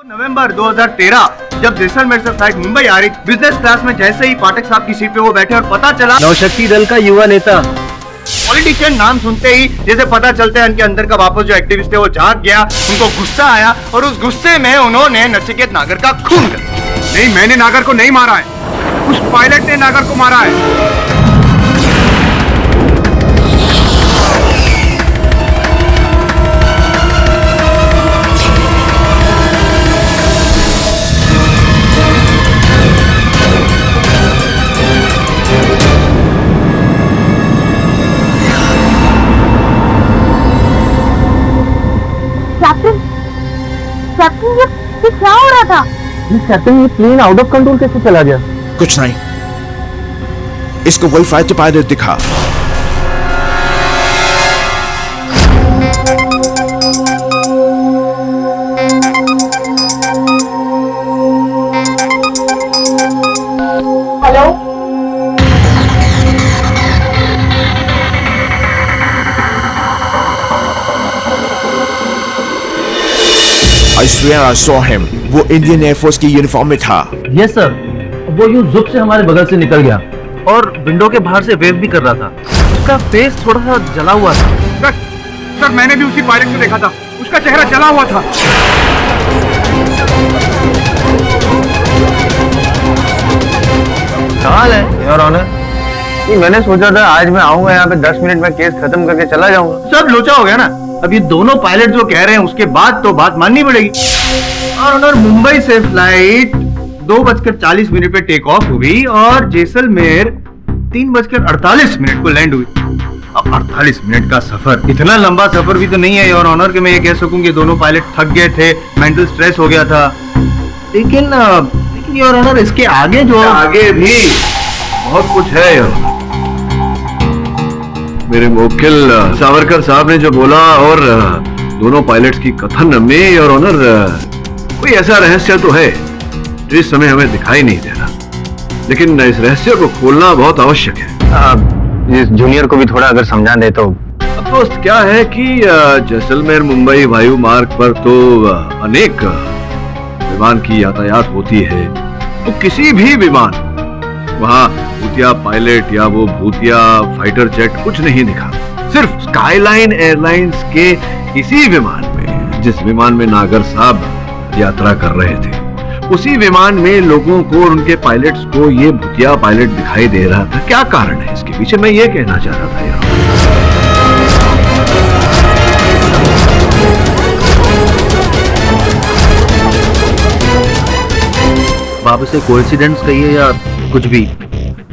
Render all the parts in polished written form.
नवंबर 2013 जब जैसलमेर से फ्लाइट मुंबई आ रही, बिजनेस क्लास में जैसे ही पाठक साहब की सीट पे वो बैठे और पता चला नौशक्ति दल का युवा नेता पॉलिटिशियन नाम सुनते ही जैसे पता चलता है उनके अंदर का वापस जो एक्टिविस्ट है वो जाग गया, उनको गुस्सा आया और उस गुस्से में उन्होंने नचिकेत नागर का खून कर दिया। नहीं, मैंने नागर को नहीं मारा है, उस पायलट ने नागर को मारा है। कैप्टन ये क्या हो रहा था? कैप्टन, ये प्लेन आउट ऑफ कंट्रोल कैसे चला गया? कुछ नहीं, इसको वही फाइटर पायलट दिखा। Hello, I swear I saw him. वो इंडियन एयरफोर्स की यूनिफॉर्म में था। यस सर, वो यूं जुप से हमारे बगल से निकल गया और विंडो के बाहर से वेव भी कर रहा था। उसका फेस थोड़ा सा जला हुआ था। सर मैंने भी उसी पायलट को देखा था, उसका चेहरा जला हुआ था। कमाल है योर ऑनर। मैंने सोचा था आज मैं आऊंगा यहाँ पे 10 मिनट में केस खत्म करके चला जाऊंगा। सब लोचा हो गया ना। अब ये दोनों पायलट जो कह रहे हैं उसके बाद तो बात माननी पड़ेगी। और ऑनर, मुंबई से फ्लाइट 2:40 पे टेक ऑफ हुई और जैसलमेर 3:48 को लैंड हुई। अब 48 मिनट का सफर, इतना लंबा सफर भी तो नहीं है योर ऑनर कि मैं ये कह सकूं कि दोनों पायलट थक गए थे, मेंटल स्ट्रेस हो गया था। लेकिन योर ऑनर, इसके आगे जो आगे भी बहुत कुछ है यार। मेरे वकील सावरकर साहब ने जो बोला और दोनों पायलट्स की कथन में और ऑनर कोई ऐसा रहस्य तो है जो इस समय हमें दिखाई नहीं दे रहा, लेकिन इस रहस्य को खोलना बहुत आवश्यक है। इस जूनियर को भी थोड़ा अगर समझा दे तो। अब दोस्त क्या है कि जैसलमेर मुंबई वायु मार्ग पर तो अनेक विमान की यातायात होती है, तो किसी भी विमान वहाँ भूतिया पायलट या वो भूतिया फाइटर जेट कुछ नहीं दिखा। सिर्फ स्काईलाइन एयरलाइंस के इसी विमान में, जिस विमान में नागर साहब यात्रा कर रहे थे, उसी विमान में लोगों को और उनके पायलट्स को ये भूतिया पायलट दिखाई दे रहा था। क्या कारण है इसके पीछे, मैं ये कहना चाह रहा था यार। बाप से कोइंसिडेंस कहिए या कुछ भी,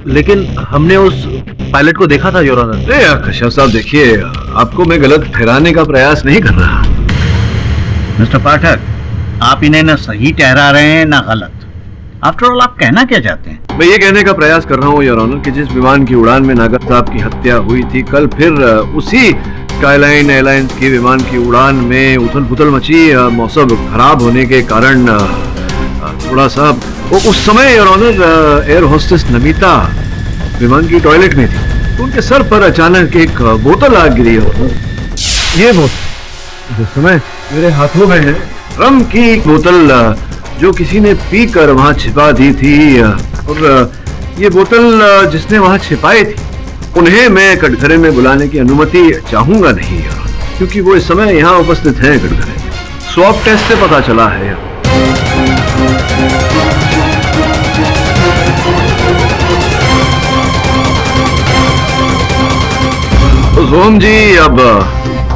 लेकिन हमने उस पायलट को देखा था योर ऑनर। कश्यप साहब देखिए, आपको मैं गलत ठहराने का प्रयास नहीं कर रहा। मिस्टर पाठक, आप इन्हें ना सही ठहरा रहे हैं ना गलत। आफ्टर ऑल आप कहना क्या चाहते हैं? मैं ये कहने का प्रयास कर रहा हूँ योर ऑनर कि जिस विमान की उड़ान में नागर साहब की हत्या हुई थी, कल फिर उसी स्काईलाइन एयरलाइंस की विमान की उड़ान में उथल पुथल मची। मौसम खराब होने के कारण थोड़ा सा वो उस समय your honour air hostess Namita विमान की टॉयलेट में थी, तो उनके सर पर अचानक एक बोतल आ गिरी। ये बोतल जिस समय मेरे हाथों में है, रम की एक बोतल जो किसी ने पीकर वहां छिपा दी थी, और ये बोतल जिसने वहां छिपाई थी, उन्हें मैं कटघरे में बुलाने की अनुमति चाहूंगा नहीं यार, क्योंकि वो इस समय यहाँ उपस्थित हैं कटघरे में। स्वैब टेस्ट से पता चला है यार। तो सोम जी, अब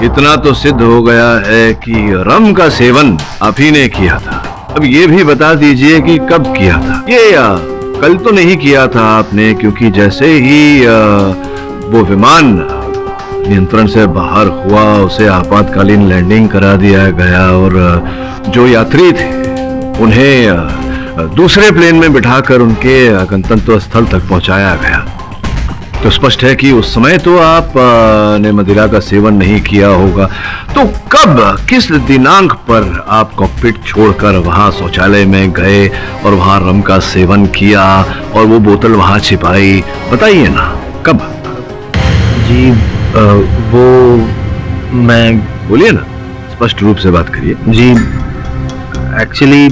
इतना तो सिद्ध हो गया है कि रम का सेवन आप ही ने किया था। अब ये भी बता दीजिए कि कब किया था। ये कल तो नहीं किया था आपने, क्योंकि जैसे ही वो विमान नियंत्रण से बाहर हुआ, उसे आपातकालीन लैंडिंग करा दिया गया और जो यात्री थे उन्हें दूसरे प्लेन में बिठाकर उनके गंतव्य स्थल तक पहुंचाया गया। तो स्पष्ट है कि उस समय तो आप ने मदिरा का सेवन नहीं किया होगा। तो कब, किस दिनांक पर आप कॉकपिट छोड़कर वहां शौचालय में गए और वहां रम का सेवन किया और वो बोतल वहां छिपाई, बताइए ना कब? जी वो मैं बोलिए ना, स्पष्ट रूप से बात करिए। जी एक्चुअली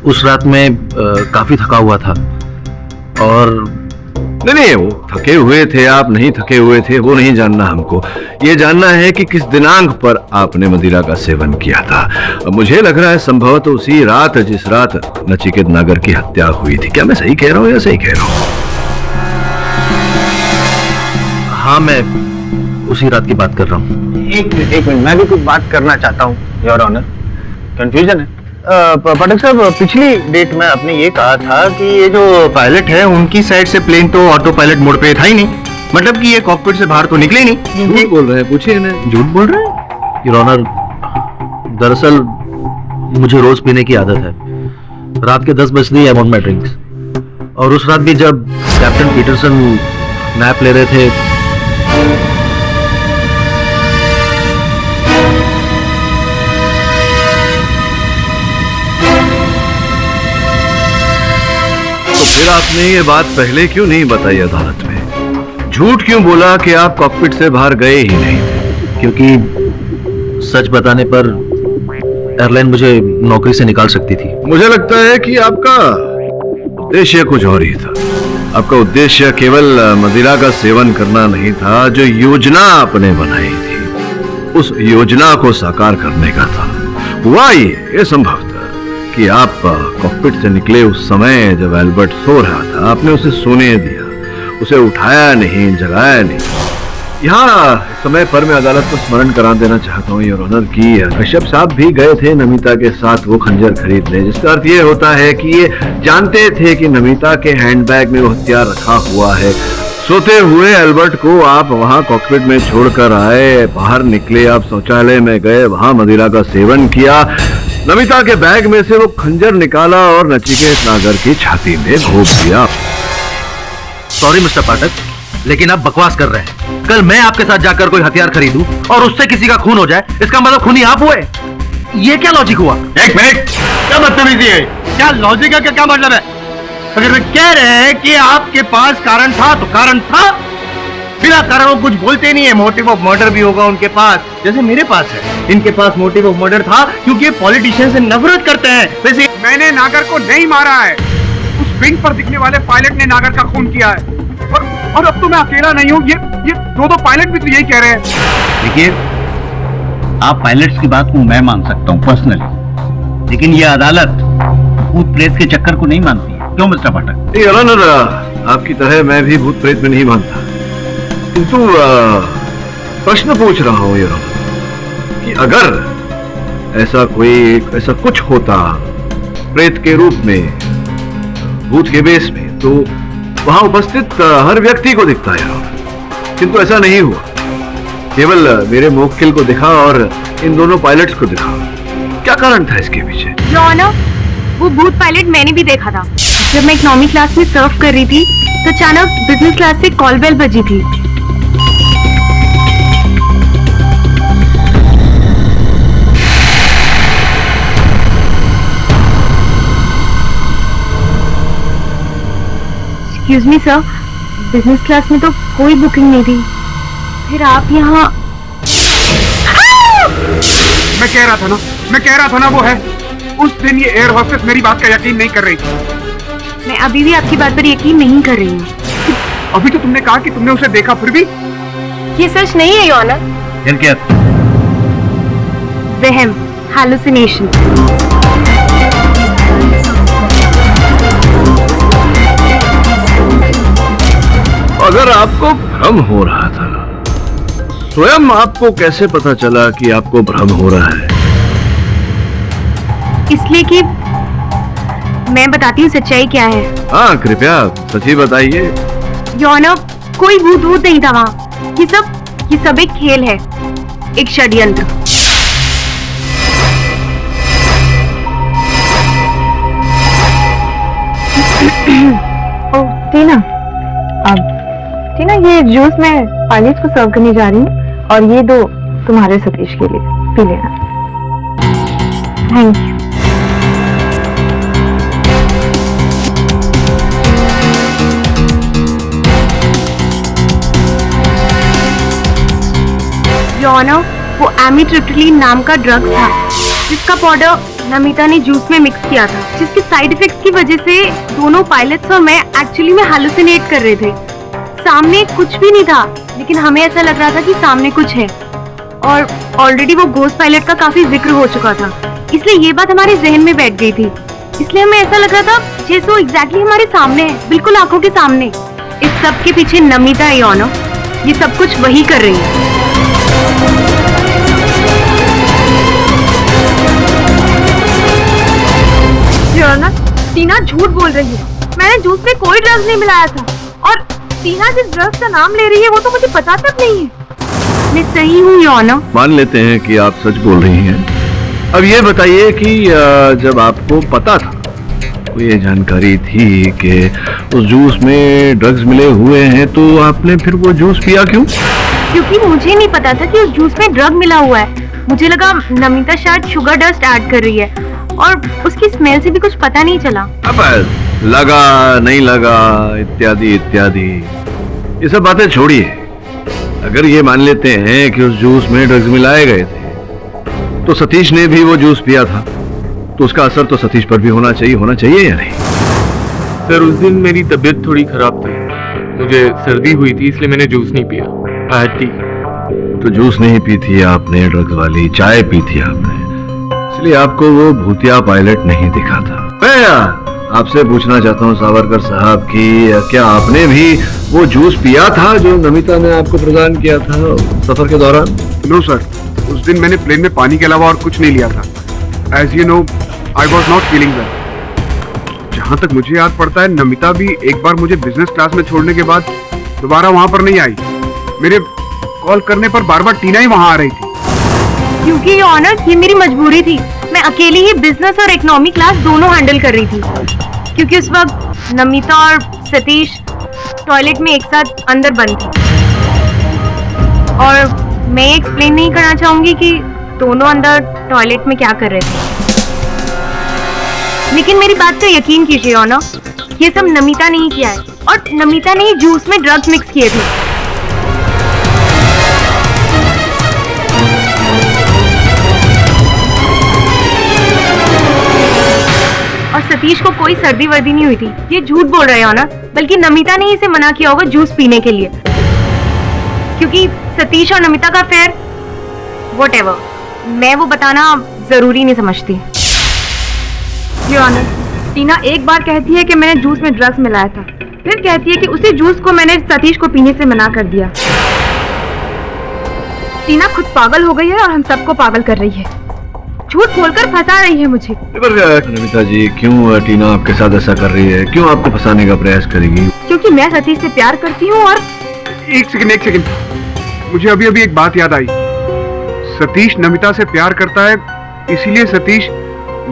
उस रात में काफी थका हुआ था और नहीं, वो थके हुए थे, आप नहीं थके हुए थे, वो नहीं जानना हमको। ये जानना है कि किस दिनांक पर आपने मदिरा का सेवन किया था। मुझे लग रहा है संभवतः उसी रात जिस रात नचिकेत नागर की हत्या हुई थी। क्या मैं सही कह रहा हूँ या सही कह रहा हूँ? हाँ, मैं उसी रात की बात कर रहा हूँ। एक मिनट, मैं भी कुछ बात करना चाहता हूँ योर ऑनर। कंफ्यूजन है पाठक साहब। पिछली डेट में आपने ये कहा था कि ये जो पायलट है उनकी साइड से प्लेन तो ऑटो पायलट मोड पे था ही नहीं, मतलब कि ये कॉकपिट से बाहर तो निकले ही नहीं। झूठ बोल रहे हैं, पूछिए इन्हें। झूठ बोल रहे हैं योर ऑनर। दरअसल मुझे रोज पीने की आदत है। रात के 10 बजते ही आई वांट माय ड्रिंक्स। और उस रात भी जब कैप्टन पीटरसन नैप ले रहे थे फिर आपने ये बात पहले क्यों नहीं बताई अदालत में? झूठ क्यों बोला कि आप कॉकपिट से बाहर गए ही नहीं थे? क्योंकि सच बताने पर एयरलाइन मुझे नौकरी से निकाल सकती थी। मुझे लगता है कि आपका उद्देश्य कुछ और ही था। आपका उद्देश्य केवल मदिरा का सेवन करना नहीं था, जो योजना आपने बनाई थी उस योजना को साकार करने का था। हुआ ये संभव था कि आप कॉकपिट से निकले उस समय जब एल्बर्ट सो रहा था, आपने उसे सोने दिया, उसे उठाया नहीं, जगाया नहीं। यहाँ समय पर मैं अदालत को स्मरण करा देना चाहता हूँ योर ऑनर कि कश्यप साहब भी गए थे नमिता के साथ वो खंजर खरीदने, जिसका अर्थ ये होता है कि ये जानते थे कि नमिता के हैंडबैग में वो हथियार रखा हुआ है। सोते हुए एल्बर्ट को आप वहां कॉकपिट में छोड़कर आए, बाहर निकले, आप शौचालय में गए, वहां मदिरा का सेवन किया, नमिता के बैग में से वो खंजर निकाला और नचिकेत नागर की छाती में घोंप दिया। सॉरी मिस्टर पाठक, लेकिन आप बकवास कर रहे हैं। कल मैं आपके साथ जाकर कोई हथियार खरीदूं और उससे किसी का खून हो जाए, इसका मतलब खूनी आप हुए। ये क्या लॉजिक हुआ? एक मिनट, क्या बदतमीजी है? क्या लॉजिक है? क्या मतलब है? अगर वे कह रहे हैं कि आपके पास कारण था तो कारण था, बिना कारण वो कुछ बोलते नहीं है। मोटिव ऑफ मर्डर भी होगा उनके पास, जैसे मेरे पास है। इनके पास मोटिव ऑफ मर्डर था क्योंकि पॉलिटिशियन से नफरत करते हैं। वैसे मैंने नागर को नहीं मारा है, उस विंग पर दिखने वाले पायलट ने नागर का खून किया है। और अब तो मैं अकेला नहीं हूँ, ये दो पायलट भी तो यही कह रहे हैं। देखिए, आप पायलट्स की बात को मैं मान सकता हूँ पर्सनली, लेकिन ये अदालत भूत प्रेत के चक्कर को नहीं मानती है। क्यों मिस्टर पाठक? योर ऑनर, आपकी तरह मैं भी भूत प्रेत में नहीं मानता, किंतु प्रश्न पूछ रहा हूँ योर ऑनर कि अगर ऐसा कुछ होता प्रेत के रूप में, भूत के बेस में, तो वहां उपस्थित हर व्यक्ति को दिखता है, किंतु ऐसा नहीं हुआ। केवल मेरे मोक्किल को दिखा और इन दोनों पायलट्स को दिखा। क्या कारण था इसके पीछे? योर ऑनर, वो भूत पायलट मैंने भी देखा था। जब मैं इकोनॉमी क्लास में सर्व कर रही थी तो अचानक बिजनेस क्लास से कॉल बेल बजी थी। Excuse me sir, business class में तो कोई बुकिंग नहीं थी, फिर आप यहाँ। मैं कह रहा था ना वो है। उस दिन ये एयर होस्टेस मेरी बात का यकीन नहीं कर रही थी। मैं अभी भी आपकी बात पर यकीन नहीं कर रही हूँ। अभी तो तुमने कहा कि तुमने उसे देखा, फिर भी ये सच नहीं है योर ऑनर। फिर क्या? वहम, हैलुसिनेशन। अगर आपको भ्रम हो रहा था, स्वयं आपको कैसे पता चला कि आपको भ्रम हो रहा है? इसलिए कि मैं बताती हूँ सच्चाई क्या है। हाँ, कृपया सच ही बताइए। योर ऑनर, कोई भूत नहीं था वहाँ। ये सब एक खेल है, एक षड्यंत्र। ओह टीना, टीना ये जूस मैं पायलट को सर्व करने जा रही हूँ और ये दो तुम्हारे सतीश के लिए, पी लेना। Thank you. योर ऑनर, वो एमिट्रिप्टिलीन नाम का ड्रग था जिसका पाउडर नमिता ने जूस में मिक्स किया था, जिसके साइड इफेक्ट्स की वजह से दोनों पायलट्स और मैं एक्चुअली में हैलुसिनेट कर रहे थे। सामने कुछ भी नहीं था, लेकिन हमें ऐसा लग रहा था कि सामने कुछ है, और ऑलरेडी वो घोस्ट पायलट का काफी जिक्र हो चुका था, इसलिए ये बात हमारे जहन में बैठ गई थी। इसलिए हमें ऐसा लग रहा था जैसे वो एग्जैक्टली हमारे सामने है, बिल्कुल आंखों के सामने। इस सब के पीछे नमिता है योर ऑनर, ये सब कुछ वही कर रही है। योर ऑनर, टीना झूठ बोल रही है। मैंने जूस में कोई ड्रग्स नहीं मिलाया था, और टीना जिस ड्रग्स का नाम ले रही है वो तो मुझे पता तक नहीं है। मैं सही हूँ योर ऑनर। मान लेते हैं कि आप सच बोल रही हैं। अब ये बताइए कि जब आपको पता था, कोई ये जानकारी थी कि उस जूस में ड्रग्स मिले हुए हैं, तो आपने फिर वो जूस पिया क्यों? क्योंकि मुझे नहीं पता था कि उस जूस में ड्रग मिला हुआ है। मुझे लगा नमिता शायद शुगर डस्ट ऐड कर रही है, और उसकी स्मेल से भी कुछ पता नहीं चला। अब लगा नहीं लगा इत्यादि इत्यादि ये सब बातें छोड़िए। अगर ये मान लेते हैं कि उस जूस में ड्रग्स मिलाए गए थे, तो सतीश ने भी वो जूस पिया था, तो उसका असर तो सतीश पर भी होना चाहिए या नहीं? सर, उस दिन मेरी तबीयत थोड़ी खराब थी, मुझे सर्दी हुई थी, इसलिए मैंने जूस नहीं पिया। I had T. तो जूस नहीं पी थी आपने, ड्रग्स वाली चाय पी थी आपने, इसलिए आपको वो भूतिया पायलट नहीं दिखा था। मैं आपसे पूछना चाहता हूँ सावरकर साहब कि क्या आपने भी वो जूस पिया था जो नमिता ने आपको प्रदान किया था सफर के दौरान? नो सर, उस दिन मैंने प्लेन में पानी के अलावा और कुछ नहीं लिया था। As you know, I was not feeling well. जहाँ तक मुझे याद पड़ता है, नमिता भी एक बार मुझे बिजनेस क्लास में छोड़ने के बाद दोबारा वहाँ पर नहीं आई। मेरे कॉल करने पर बार बार टीना ही वहाँ आ रही थी। क्योंकि योर ऑनर, ये मेरी मजबूरी थी। मैं अकेली ही बिजनेस और इकोनॉमी क्लास दोनों हैंडल कर रही थी, क्योंकि उस वक्त नमिता और सतीश टॉयलेट में एक साथ अंदर बंद थे। और मैं एक्सप्लेन नहीं करना चाहूंगी कि दोनों अंदर टॉयलेट में क्या कर रहे थे, लेकिन मेरी बात पे यकीन कीजिए योर ऑनर, ये सब नमिता ने ही किया है, और नमिता ने ही जूस में ड्रग्स मिक्स किए थे। और सतीश को कोई सर्दी वर्दी नहीं हुई थी, ये झूठ बोल रहे हो ना, बल्कि नमिता ने इसे मना किया होगा जूस पीने के लिए, क्योंकि सतीश और नमिता का फेयर व्हाटएवर, मैं वो बताना जरूरी नहीं समझती। योर ऑनर, टीना एक बार कहती है कि मैंने जूस में ड्रग्स मिलाया था, फिर कहती है कि उसी जूस को मैंने सतीश को पीने से मना कर दिया। टीना खुद पागल हो गई है और हम सबको पागल कर रही है, झूठ बोलकर फंसा रही है मुझे। नमिता जी, क्यों टीना आपके साथ ऐसा कर रही है? क्यों आपको फंसाने का प्रयास करेगी? क्योंकि मैं सतीश से प्यार करती हूँ। और एक सेकंड, मुझे अभी अभी एक बात याद आई। सतीश नमिता से प्यार करता है, इसीलिए सतीश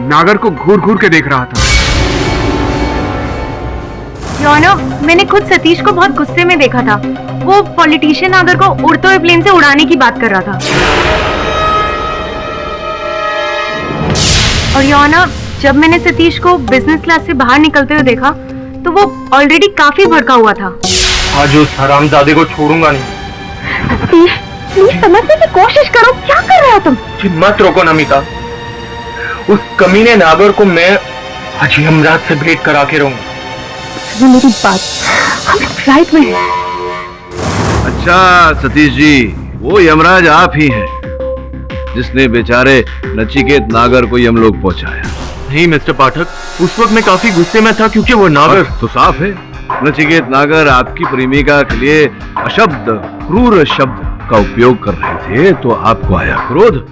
नागर को घूर घूर के देख रहा था। योर ऑनर, मैंने खुद सतीश को बहुत गुस्से में देखा था। वो पॉलिटिशियन नागर को उड़ते हुए प्लेन से उड़ाने की बात कर रहा था। और योर ऑनर, जब मैंने सतीश को बिजनेस क्लास से बाहर निकलते हुए देखा, तो वो ऑलरेडी काफी भड़का हुआ था। आज उस हरामजादे को छोड़ूंगा नहीं। सतीश, प्लीज समझने की कोशिश करो, क्या कर रहे हो तुम? मत रोको नमिता, उस कमीने नागर को मैं आज यमराज से भेंट करा के रहूंगा। मेरी बात, हम फ्लाइट में हैं। अच्छा सतीश जी, वो यमराज आप ही हैं जिसने बेचारे नचिकेत नागर को यमलोक पहुंचाया। नहीं मिस्टर पाठक, उस वक्त मैं काफी गुस्से में था, क्योंकि वो नागर तो साफ है, नचिकेत नागर आपकी प्रेमिका के लिए अशब्द क्रूर शब्द का उपयोग कर रहे थे, तो आपको आया क्रोध।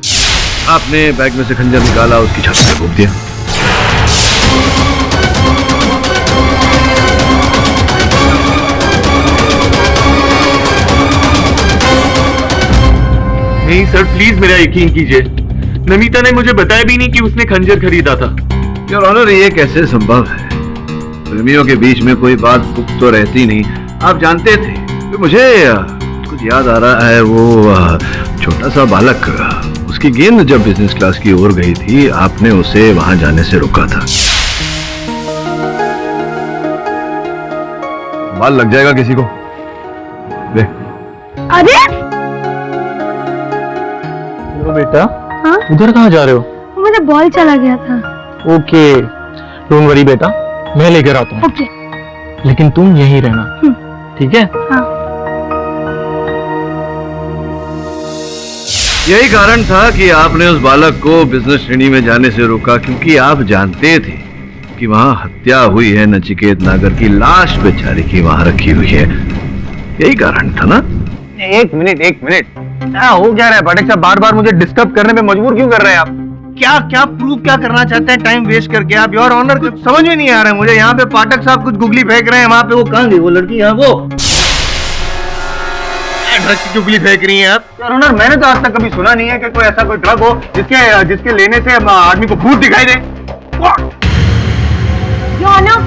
आपने बैग में से खंजर निकाला, उसकी छाती पे घोंप दिया। नहीं सर, प्लीज मेरा यकीन कीजिए, नमिता ने मुझे बताया भी नहीं कि उसने खंजर खरीदा था। योर ऑनर, ये कैसे संभव है? प्रेमियों के बीच में कोई बात गुप्त तो रहती नहीं, आप जानते थे। तो मुझे कुछ याद आ रहा है, वो छोटा सा बालक, उसकी गेंद जब बिजनेस क्लास की ओर गई थी, आपने उसे वहां जाने से रोका था। बाल लग जाएगा किसी को। अरे बेटा, हाँ? उधर कहाँ जा रहे हो? मुझे मेरा बॉल चला गया था। ओके, डोंट वरी बेटा, मैं लेकर आता हूँ। ओके। लेकिन तुम यहीं रहना, ठीक है? हाँ। यही कारण था कि आपने उस बालक को बिजनेस श्रेणी में जाने से रोका, क्योंकि आप जानते थे कि वहां हत्या हुई है नचिकेत नागर की, लाश बेचारे की वहां रखी हुई है। यही कारण था ना? एक मिनट क्या हो क्या रहा है पाठक साहब? बार बार मुझे डिस्टर्ब करने में मजबूर क्यों कर रहे हैं आप? क्या क्या प्रूव क्या करना चाहते हैं टाइम वेस्ट करके आप? योर ऑनर, समझ में नहीं आ रहा है मुझे। यहाँ पे पाठक साहब कुछ गुगली फेंक रहे हैं, वहां पे वो कहाँ गई वो लड़की? यहाँ वो ड्रग्स की गुगली फेंक रही है आप। योर ऑनर, मैंने तो आज तक कभी सुना नहीं है कि कोई ऐसा कोई ड्रग हो जिसके लेने से आदमी को भूत दिखाई दे। Your honour,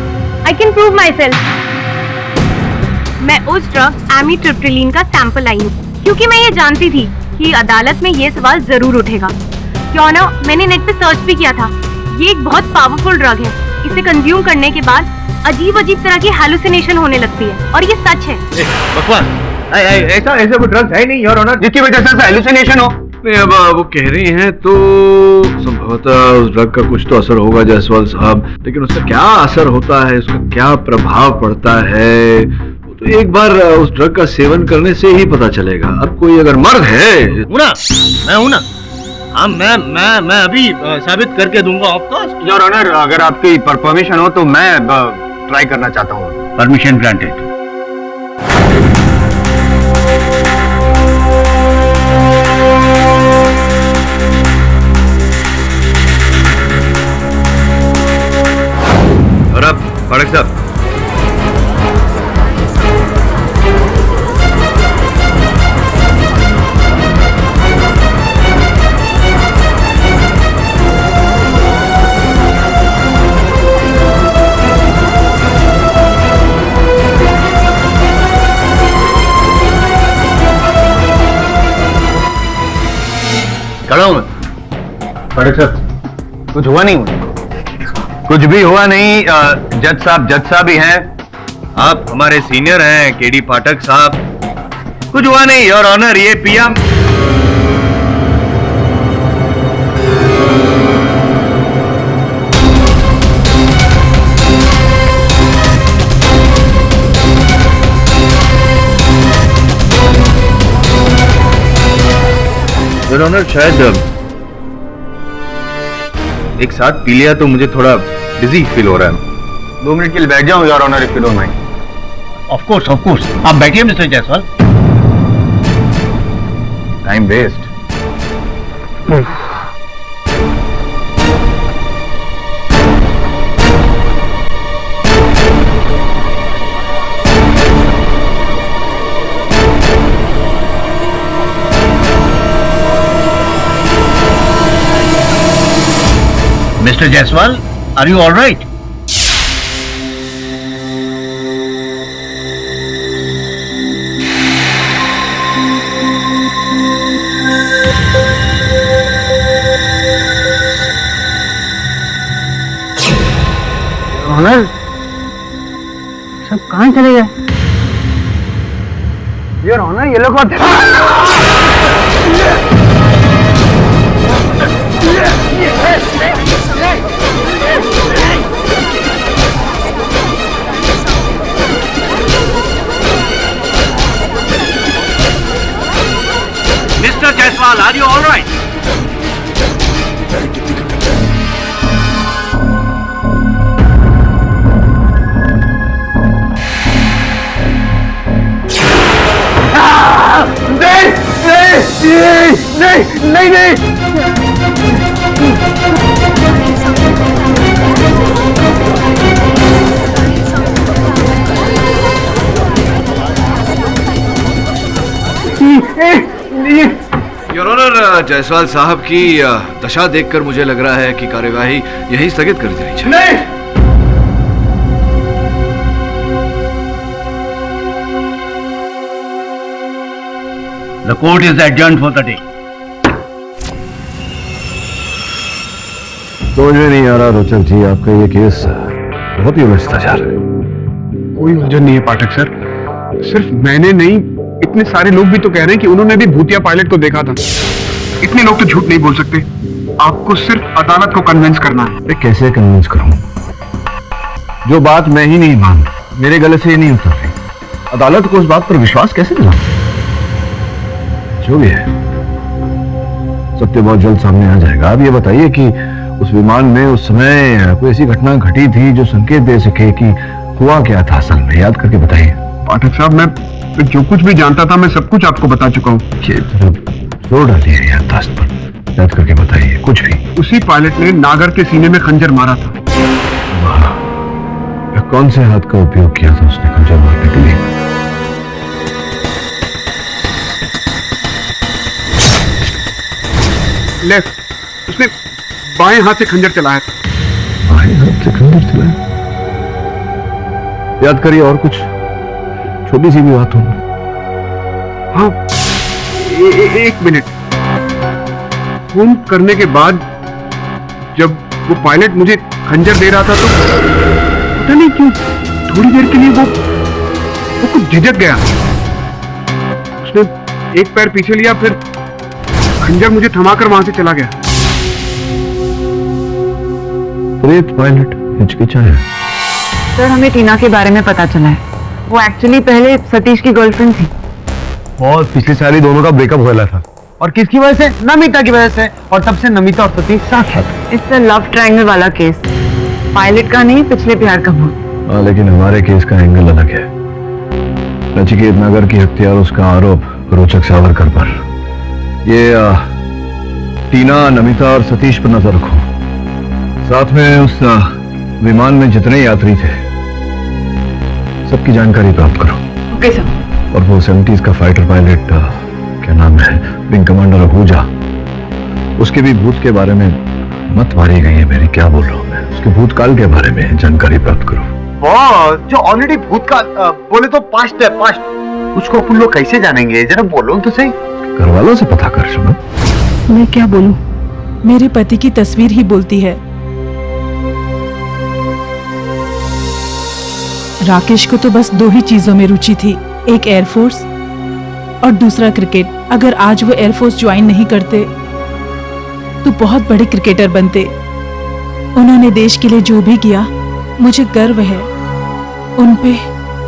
I can prove my self. मैं उस ड्रग एमिट्रिप्टिलिन का सैंपल आई हूँ, क्योंकि मैं ये जानती थी कि अदालत में ये सवाल जरूर उठेगा। योर ऑनर, मैंने नेट पे सर्च भी किया था। ये एक बहुत पावरफुल ड्रग है। इसे कंज्यूम करने के बाद अजीब अजीब तरह की हैलुसिनेशन होने लगती है, और ये सच है। बकवास, ऐसा कोई ड्रग है नहीं योर ऑनर जिसकी वजह से हैलुसिनेशन हो। नहीं, अब वो कह रही हैं तो संभवतः उस ड्रग का कुछ तो असर होगा जायसवाल साहब, लेकिन उसका क्या असर होता है, उसका क्या प्रभाव पड़ता है, तो एक बार उस ड्रग का सेवन करने से ही पता चलेगा। अब कोई अगर मर्द है मैं हूं ना। हाँ, मैं अभी साबित करके दूंगा आपको। योर ऑनर, अगर आपकी परमिशन हो तो मैं ट्राई करना चाहता हूँ। Permission granted. और अब पाठक साहब, खड़ा हूं मैं। पाठक साहब, कुछ हुआ नहीं मुझे। कुछ भी हुआ नहीं। जज साहब ही हैं। आप हमारे सीनियर हैं केडी पाठक साहब। कुछ हुआ नहीं योर ऑनर। ये पिया योर ऑनर, शायद एक साथ पी लिया तो मुझे थोड़ा बिजी फील हो रहा है। 2 मिनट के लिए बैठ जाऊं your honour, if you don't mind. Of course आप बैठिए mister Jaiswal. Time waste. Mister Jaiswal, are you all right? Honour, सब कहाँ चले गए? योर ऑनर, ये लोग mister Jaiswal, are you all right? नहीं। योर ऑनर, जायसवाल साहब की दशा देखकर मुझे लग रहा है कि कार्यवाही यही स्थगित कर देनी चाहिए। नहीं। The court is adjourned for the day. समझ में नहीं आ रहा रोचक जी, आपका ये केस बहुत ही उलझता जा रहा है। कोई उलझन नहीं है पाठक सर। सिर्फ मैंने नहीं, इतने सारे लोग भी तो कह रहे हैं कि उन्होंने भी भूतिया पायलट को देखा था। इतने लोग तो झूठ नहीं बोल सकते। आपको सिर्फ अदालत को कन्विंस करना है। मैं कैसे कन्विंस करूं? जो बात मैं ही नहीं मान, मेरे गले से ही नहीं उतर रही, अदालत को उस बात पर विश्वास कैसे दिलाऊं? जो भी है, सत्य बहुत जल्द सामने आ जाएगा। अब ये बताइए कि उस विमान में उस समय कोई ऐसी घटना घटी थी जो संकेत दे सके कि हुआ क्या था असल में? याद करके बताइए। पाठक साहब, मैं जो कुछ भी जानता था मैं सब कुछ आपको बता चुका हूँ। जोर डालिए याददाश्त पर, याद करके बताइए कुछ भी। उसी पायलट ने नागर के सीने में खंजर मारा था। कौन से हाथ का उपयोग किया था उसने खंजर मारने के लिए? लेफ्ट। उसने बाएं हाथ से खंजर चलाया था। बाएं हाथ से खंजर चलाया? याद करिए और कुछ छोटी सी भी बात हो। हाँ, एक मिनट। फोन करने के बाद जब वो पायलट मुझे खंजर दे रहा था तो पता नहीं क्यों थोड़ी देर के लिए वो कुछ झिझक गया। उसने एक पैर पीछे लिया, फिर खंजर मुझे थमाकर वहां से चला गया। प्रेत पायलट हिचकिचाया। सर, हमें टीना के बारे में पता चला है। वो एक्चुअली पहले सतीश की गर्लफ्रेंड थी। और पिछली साल ही दोनों का ब्रेकअप हुआ था। और किसकी वजह से? नमिता की वजह से। और तब से नमिता और सतीश साथ साथ। इट्स लव ट्रायंगल वाला केस, पायलट का नहीं, पिछले प्यार का भूत। हाँ, लेकिन हमारे केस का एंगल अलग है। नचिकेत नगर की हत्या और उसका आरोप रोचक सावरकर पर। ये टीना, नमिता और सतीश पर नजर रखो। साथ में उस विमान में जितने यात्री थे सबकी जानकारी प्राप्त करो। Okay sir. और वो 70s का फाइटर पायलट, क्या नाम है, विंग कमांडर आहूजा, उसके भी भूत के बारे में मत मारी गई है मेरी। क्या बोल रहा हूँ मैं? उसके भूतकाल के बारे में जानकारी प्राप्त करो। बॉस, जो ऑलरेडी भूतकाल बोले तो पास्ट है, पास्ट। उसको अपन लोग कैसे जानेंगे? जरा बोलो तो सही। घर वालों से पता कर। सुनो, मैं क्या बोलूं? मेरे पति की तस्वीर ही बोलती है। राकेश को तो बस 2 ही चीजों में रुचि थी, एक एयरफोर्स और दूसरा क्रिकेट। अगर आज वो एयरफोर्स ज्वाइन नहीं करते तो बहुत बड़े क्रिकेटर बनते। उन्होंने देश के लिए जो भी किया, मुझे गर्व है उन पे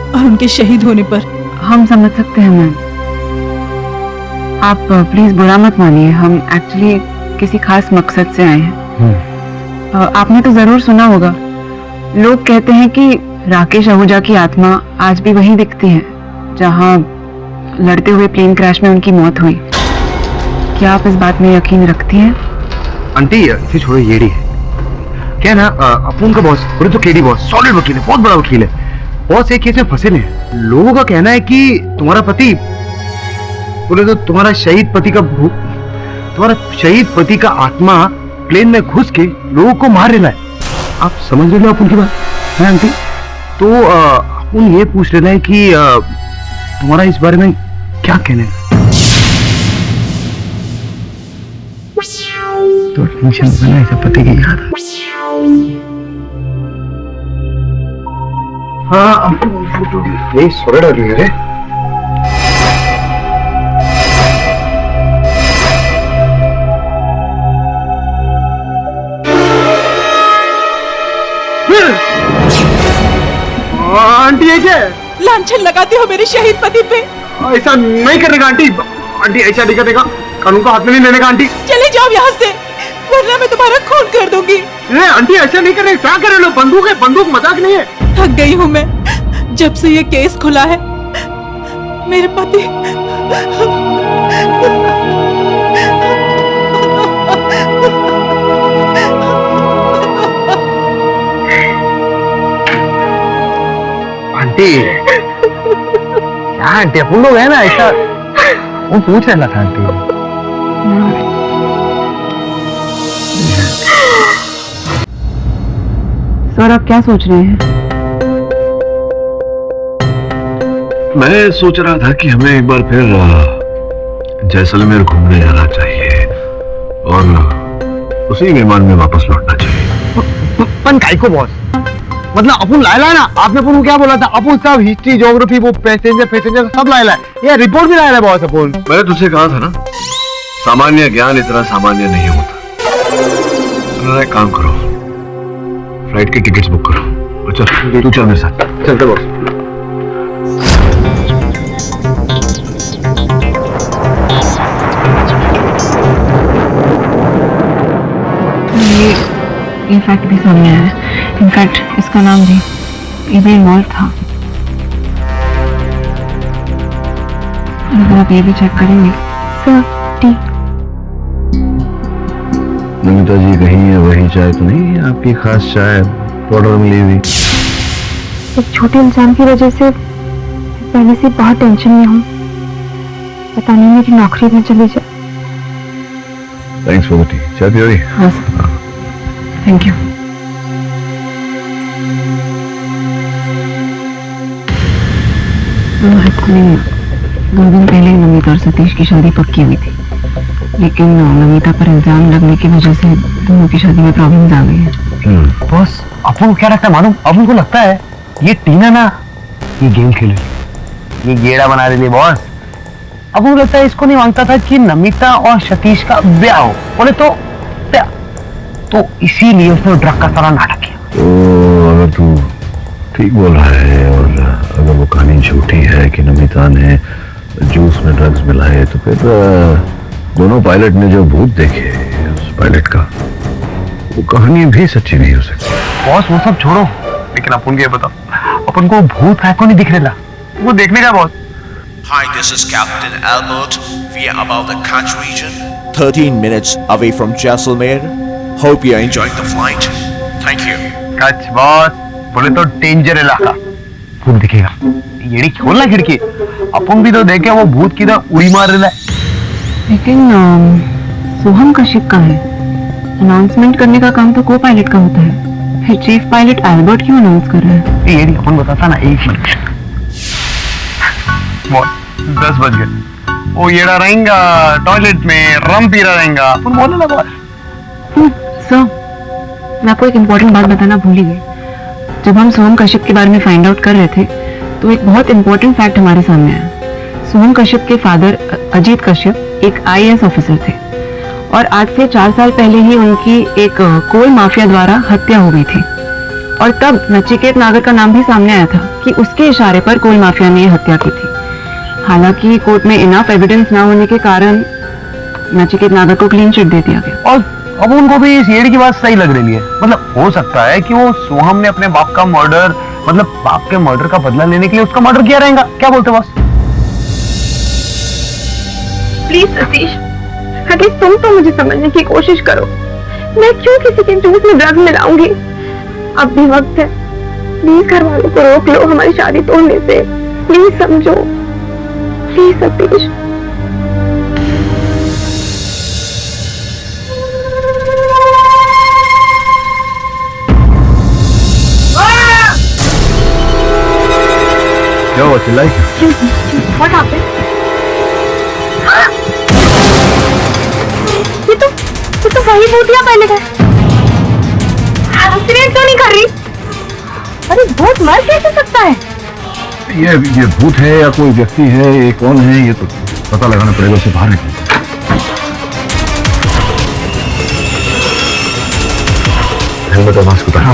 और उनके शहीद होने पर। हम समझ सकते हैं मैम, आप प्लीज बुरा मत मानिए। हम एक्चुअली किसी खास मकसद से आए हैं। आपने तो जरूर सुना होगा, लोग कहते हैं कि राकेश आहूजा की आत्मा आज भी वहीं दिखती है जहां लड़ते हुए प्लेन क्रैश में उनकी मौत हुई। क्या आप इस बात में यकीन रखती हैं? आंटी, इसे छोड़ो, येड़ी है क्या ना। अपन का बॉस, बोले तो केडी बॉस, सॉलिड वकील है, बहुत बड़ा वकील है। बहुत से केस में फंसे हैं। लोगों का कहना है कि तुम्हारा पति, बोले तो तुम्हारा शहीद पति का आत्मा प्लेन में घुस के लोगों को मार रहा है। आप समझ रहे हो अपन की बात है आंटी? तो अपन ये पूछ रहे हैं कि तुम्हारा इस बारे में क्या कहना है? तो टेंशन बना ऐसा पति की याद। हाँ, ये सोरेड आ रे। आंटी, ये क्या है? लांछन लगाते हो मेरे शहीद पति पे। ऐसा नहीं करने का आंटी। आंटी, ऐसा नहीं करने का, कानून का हाथ में नहीं लेने का आंटी। चले जाओ यहाँ से, वरना मैं तुम्हारा खून कर दूंगी। आंटी, ऐसा नहीं कर रहे। क्या कर रहे हो? बंदूक है, बंदूक मजाक नहीं है। थक गई हूँ मैं। जब से ये केस खुला है, मेरे पति आंटी, क्या आंटी, अपन लोग है ना, ऐसा वो पूछ रहा था आंटी। सर, आप क्या सोच रहे हैं? मैं सोच रहा था कि हमें एक बार फिर जैसलमेर घूमने जाना चाहिए और उसी विमान में वापस लौटना चाहिए। अपन काय को बॉस? मतलब अपन लायला है ना। आपने अपन को क्या बोला था? अपन सब हिस्ट्री, ज्योग्राफी, वो पैसेंजर सब लायला है। ये रिपोर्ट भी लायला है बॉस अपन। मैंने तुझसे कहा था ना, सामान्य ज्ञान इतना सामान्य नहीं होता। एक काम करो, फ्लाइट की टिकट्स बुक करो और चल तू चल मेरे साथ। चलते बॉस। ये फैक्ट भी सामने आया है। इनफैक्ट इसका नाम भी ईमेल मॉल था। अगर आप ये भी चेक करेंगे। Sir T. नमिता जी कहीं है वही चाय तो नहीं है आपकी खास चाय पाउडर मिली हुई? एक छोटे इंसान की वजह से पहले से बहुत टेंशन में हूँ। पता नहीं मेरी नौकरी में चली जाए। Thanks for the T. चाय पियोगी? हाँ सर, थैंक यू। एक्चुअली 2 दिन पहले ही नमिता और सतीश की शादी पक्की हुई थी, लेकिन नमिता पर इल्जाम लगने की वजह से दोनों की शादी में प्रॉब्लम्स आ गई हैं। बॉस अपन को क्या लगता है मालूम? अपन को लगता है ये टीना ना ये गेम खेल रही है, ये गेड़ा बना रही थी बॉस। अपन को लगता है इसको नहीं मांगता था कि नमिता और सतीश का ब्याह हो, बोले तो ब्याह, तो इसीलिए उसने ड्रग का सारा नाटक किया। तो अगर तू ठीक बोल रहा है और अगर वो कहानी झूठी है कि नमिता ने जूस में ड्रग्स मिलाए तो फिर दोनों पायलट ने जो भूत देखे उस पायलट का वो कहानी भी सच्ची नहीं हो सकती। बॉस वो सब छोड़ो, लेकिन अपन को ये बताओ अपन को भूत है को नहीं दिख रहा, वो देखने का boss. Hi, this is Captain Albert. We are about the Kutch region, 13 minutes away from Jaisalmer. Hope you are enjoying the flight. Thank you. कच बॉस, बोले तो डेंजर इलाका, भूत दिखेगा। ये खोलना खिड़की, अपन भी तो देखे वो भूत किधर उड़ी मार रहा है। लेकिन सोहम कश्यप का है, अनाउंसमेंट करने का काम तो को पायलट का होता है, फिर चीफ पायलट एल्बर्ट क्यों अनाउंस कर रहा है? ये अपन बताता ना, 1 मिनट। 10 बज गए, वो येड़ा रहेगा टॉयलेट में रम पी रहा रहेगा, अपन बोले ना बॉस। सर, मैं आपको एक इम्पोर्टेंट बात बताना भूल ही गई। जब हम सोहम कश्यप के बारे में फाइंड आउट कर रहे थे तो एक बहुत इंपॉर्टेंट फैक्ट हमारे सामने आया। सोहम कश्यप के फादर अजीत कश्यप एक IAS ऑफिसर थे और आज से 4 साल पहले ही उनकी एक कोल माफिया द्वारा हत्या हो गई थी, और तब नचिकेत नागर का नाम भी सामने आया था कि उसके इशारे पर कोल माफिया ने हत्या की थी। हालांकि कोर्ट में इनफ एविडेंस ना होने के कारण नचिकेत नागर को क्लीन चिट दे दिया गया। और अब उनको भी इस येड़ की बात सही लग रही है, मतलब हो सकता है कि वो सोहम ने अपने बाप का मर्डर, मतलब बाप के मर्डर का बदला लेने के लिए उसका मर्डर किया रहेगा। क्या बोलते बॉस? प्लीज सतीश, एटलीस्ट तुम तो मुझे समझने की कोशिश करो। मैं क्यों किसी के जूस में ड्रग्स मिलाऊंगी? अब भी वक्त है, प्लीज घर वालों को रोक लो हमारी शादी तोड़ने से। प्लीज समझो, प्लीज सतीश। क्या हुआ, चिल्लाई? What happened? ये तो वही भूतिया पहले था। एक्सीडेंट तो नहीं कर रही? अरे भूत मर कैसे सकता है? ये भूत है या कोई व्यक्ति है, ये कौन है, ये तो पता लगाना पड़ेगा, उसे बाहर निकल। हेलमेट और मास्क उतार।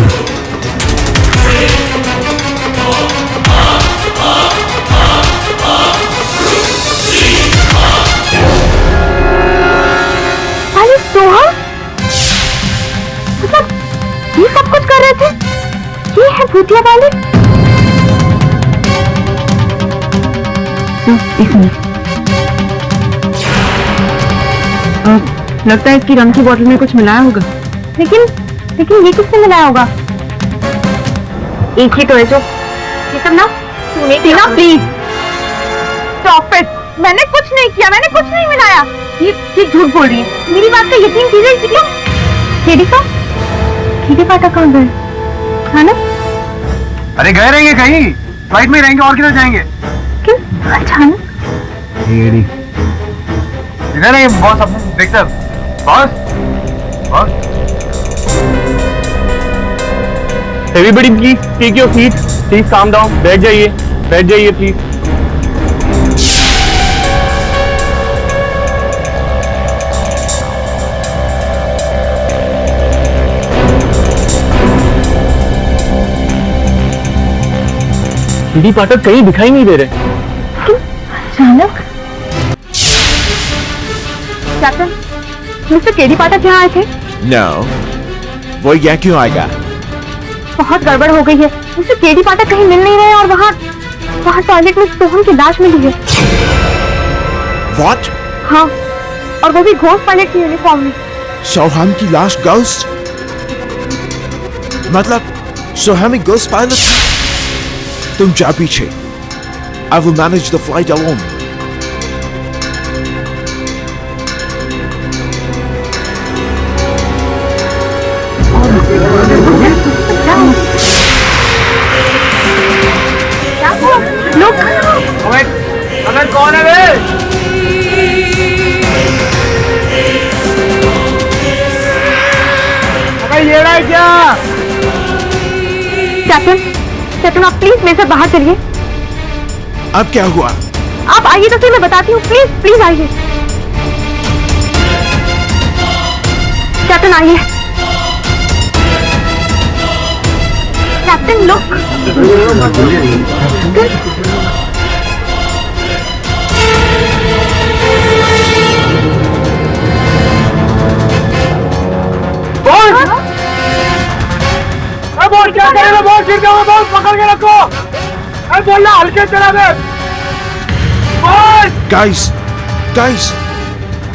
अरे सोहम, मतलब ये सब कुछ कर रहे थे? ये है भूतिया वाले? एक मिनट, लगता है इसकी रम की बोतल में कुछ मिलाया होगा। लेकिन ये किसने मिलाया होगा? एक ही तो है जो ये सब ना तूने किया। Please stop it. मैंने कुछ नहीं किया, मैंने कुछ नहीं मिलाया। ये झूठ बोल रही है, मेरी बात का यकीन कीजिए। केडी पाठक कहाँ गए? है ना? अरे गए रहेंगे कहीं, फ्लाइट में रहेंगे और किधर जाएंगे? क्यों अचानक? इधर है बॉस, अपने देखते boss. Everybody please take your seat, please calm down, बैठ जाइए प्लीज। केडी पाठक कहीं दिखाई नहीं दे रहे। अचानक कैप्टन, मिस्टर केडी पाठक यहाँ आए थे? No. वो यहाँ क्यों आएगा? बहुत गड़बड़ हो गई है। मिस्टर केडी पाठक कहीं मिल नहीं रहे और वहाँ टॉयलेट में सोहम की लाश मिली है। What? हाँ, और वो भी घोस्ट पायलट की यूनिफॉर्म में। सोहम की लाश घोस्ट? मतलब सोहम एक घोस्ट पायलट? तुम जा पीछे। I will manage the flight alone. लोग अबे कौन है बे? अबे ये रहा है क्या? कैप्टन आप प्लीज मेरे साथ बाहर चलिए। अब क्या हुआ? आप आइए तो फिर मैं बताती हूँ। प्लीज प्लीज आइए कैप्टन, आइए। Captain look. बोल क्या करेगा? बोल गिर जाओ, बोल पकड़ के रखो। अरे बोलना हल्के चला दे। Guys,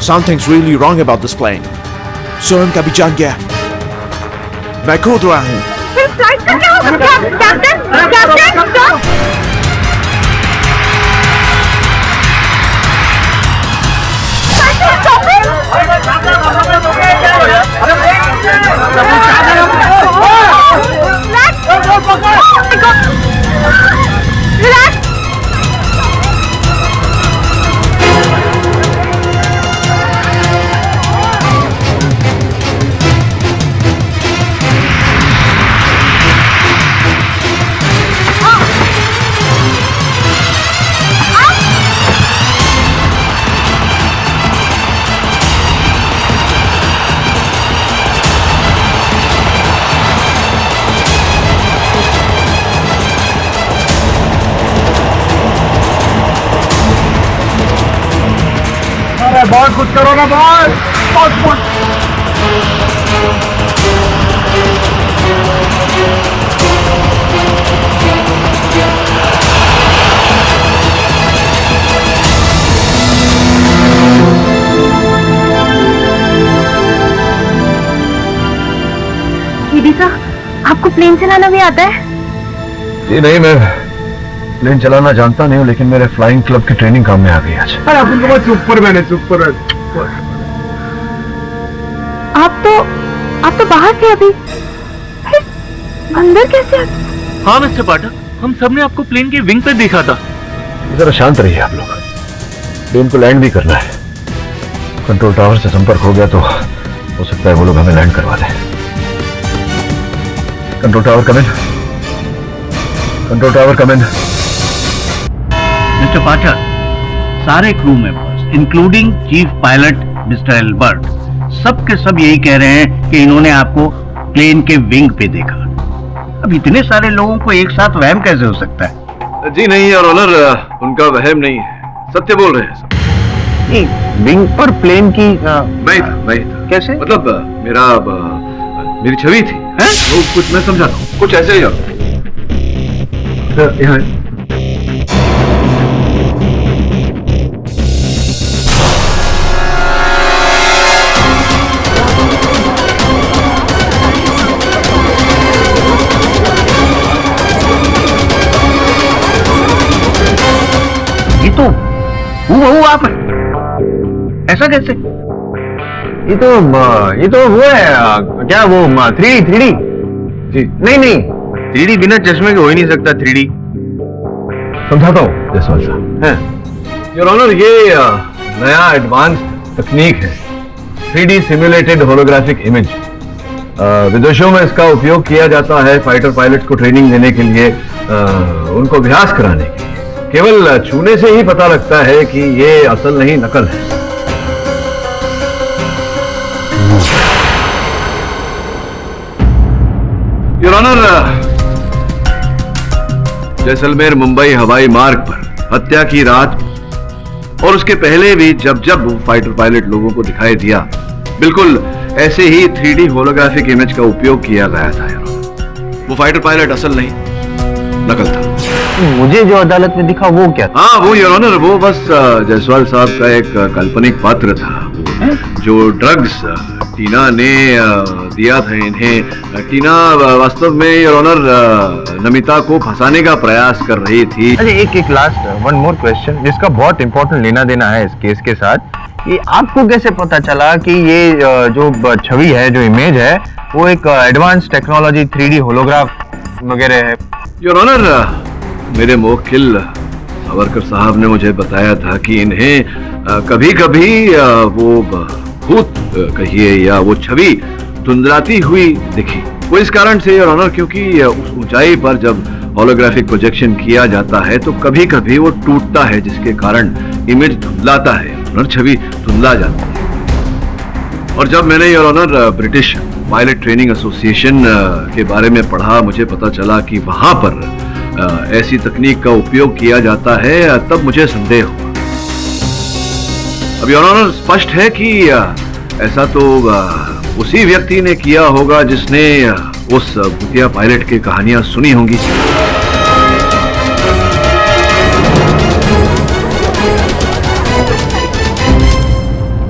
something's really wrong about this plane. सोहम का भी जान गया। मैं कूद रहा हूँ। फिर फ्लाइट का क्या होगा? Captain stop. बहुत कुछ करो ना बॉस, बहुत कुछ। दीदी साहब, आपको प्लेन चलाना भी आता है? जी नहीं, मैं प्लेन चलाना जानता नहीं हूँ, लेकिन मेरे फ्लाइंग क्लब की ट्रेनिंग काम में आ गई आज। अरे अपन तो बहुत सुपरमैन है, सुपर। आप तो बाहर थे अभी, फिर अंदर कैसे आ? हाँ मिस्टर पाठक, हम सब ने आपको प्लेन के विंग पे देखा था। जरा शांत रहिए आप लोग, प्लेन को लैंड भी करना है। कंट्रोल टावर से संपर्क हो गया तो हो सकता है वो लोग हमें लैंड करवा दें। कंट्रोल टावर कम इन। कंट्रोल टावर कम इन। मिस्टर पाठक, सारे crew members including chief pilot mister Albert सब के सब यही कह रहे हैं कि इन्होंने आपको प्लेन के विंग पे देखा। अब इतने सारे लोगों को एक साथ वहम कैसे हो सकता है? जी नहीं योर ऑनर, उनका वहम नहीं है, सत्य बोल रहे हैं सब। विंग पर प्लेन की मैं था। कैसे? मतलब मेरी छवि थी। वो कुछ मैं समझाता हूँ, कुछ ऐसे ही हो। यहाँ ये तो वो आप ऐसा कैसे? ये तो वो है क्या, वो 3D? जी नहीं 3D बिना चश्मे के हो ही नहीं सकता। 3D समझाता हूँ जसवाल साहब। योर ऑनर, ये नया एडवांस तकनीक है, 3D सिमुलेटेड होलोग्राफिक इमेज। विदेशों में इसका उपयोग किया जाता है फाइटर पायलट को ट्रेनिंग देने के लिए, उनको अभ्यास कराने के लिए। केवल छूने से ही पता लगता है कि ये असल नहीं नकल है। योर ऑनर, जैसलमेर मुंबई हवाई मार्ग पर हत्या की रात और उसके पहले भी जब जब वो फाइटर पायलट लोगों को दिखाई दिया, बिल्कुल ऐसे ही 3D होलोग्राफिक इमेज का उपयोग किया गया था यार। वो फाइटर पायलट असल नहीं, नकल था। मुझे जो अदालत में दिखा वो क्या था? हाँ वो योर ऑनर, वो बस जायसवाल साहब का एक काल्पनिक पात्र था जो ड्रग्स टीना ने दिया था इन्हें। टीना वास्तव में योर ऑनर नमिता को फंसाने का प्रयास कर रही थी। अरे एक लास्ट वन मोर क्वेश्चन जिसका बहुत इंपॉर्टेंट लेना देना है इस केस के साथ। ये आपको कैसे पता चला कि ये जो छवि है, जो इमेज है, वो एक एडवांस टेक्नोलॉजी 3D होलोग्राफ वगैरह है? योर ऑनर, मेरे मुवक्किल सावरकर साहब ने मुझे बताया था कि इन्हें कभी कभी वो भूत कहिए या वो छवि धुंधलाती हुई दिखी। वो इस कारण से योर ऑनर क्योंकि उस ऊंचाई पर जब होलोग्राफिक प्रोजेक्शन किया जाता है तो कभी कभी वो टूटता है, जिसके कारण इमेज धुंधलाता है और छवि धुंधला जाती है। और जब मैंने your honour British pilot training association के बारे में पढ़ा, मुझे पता चला कि वहां पर ऐसी तकनीक का उपयोग किया जाता है, तब मुझे संदेह हुआ। अब योर ऑनर स्पष्ट है कि ऐसा तो उसी व्यक्ति ने किया होगा जिसने उस भूतिया पायलट की कहानियां सुनी होंगी।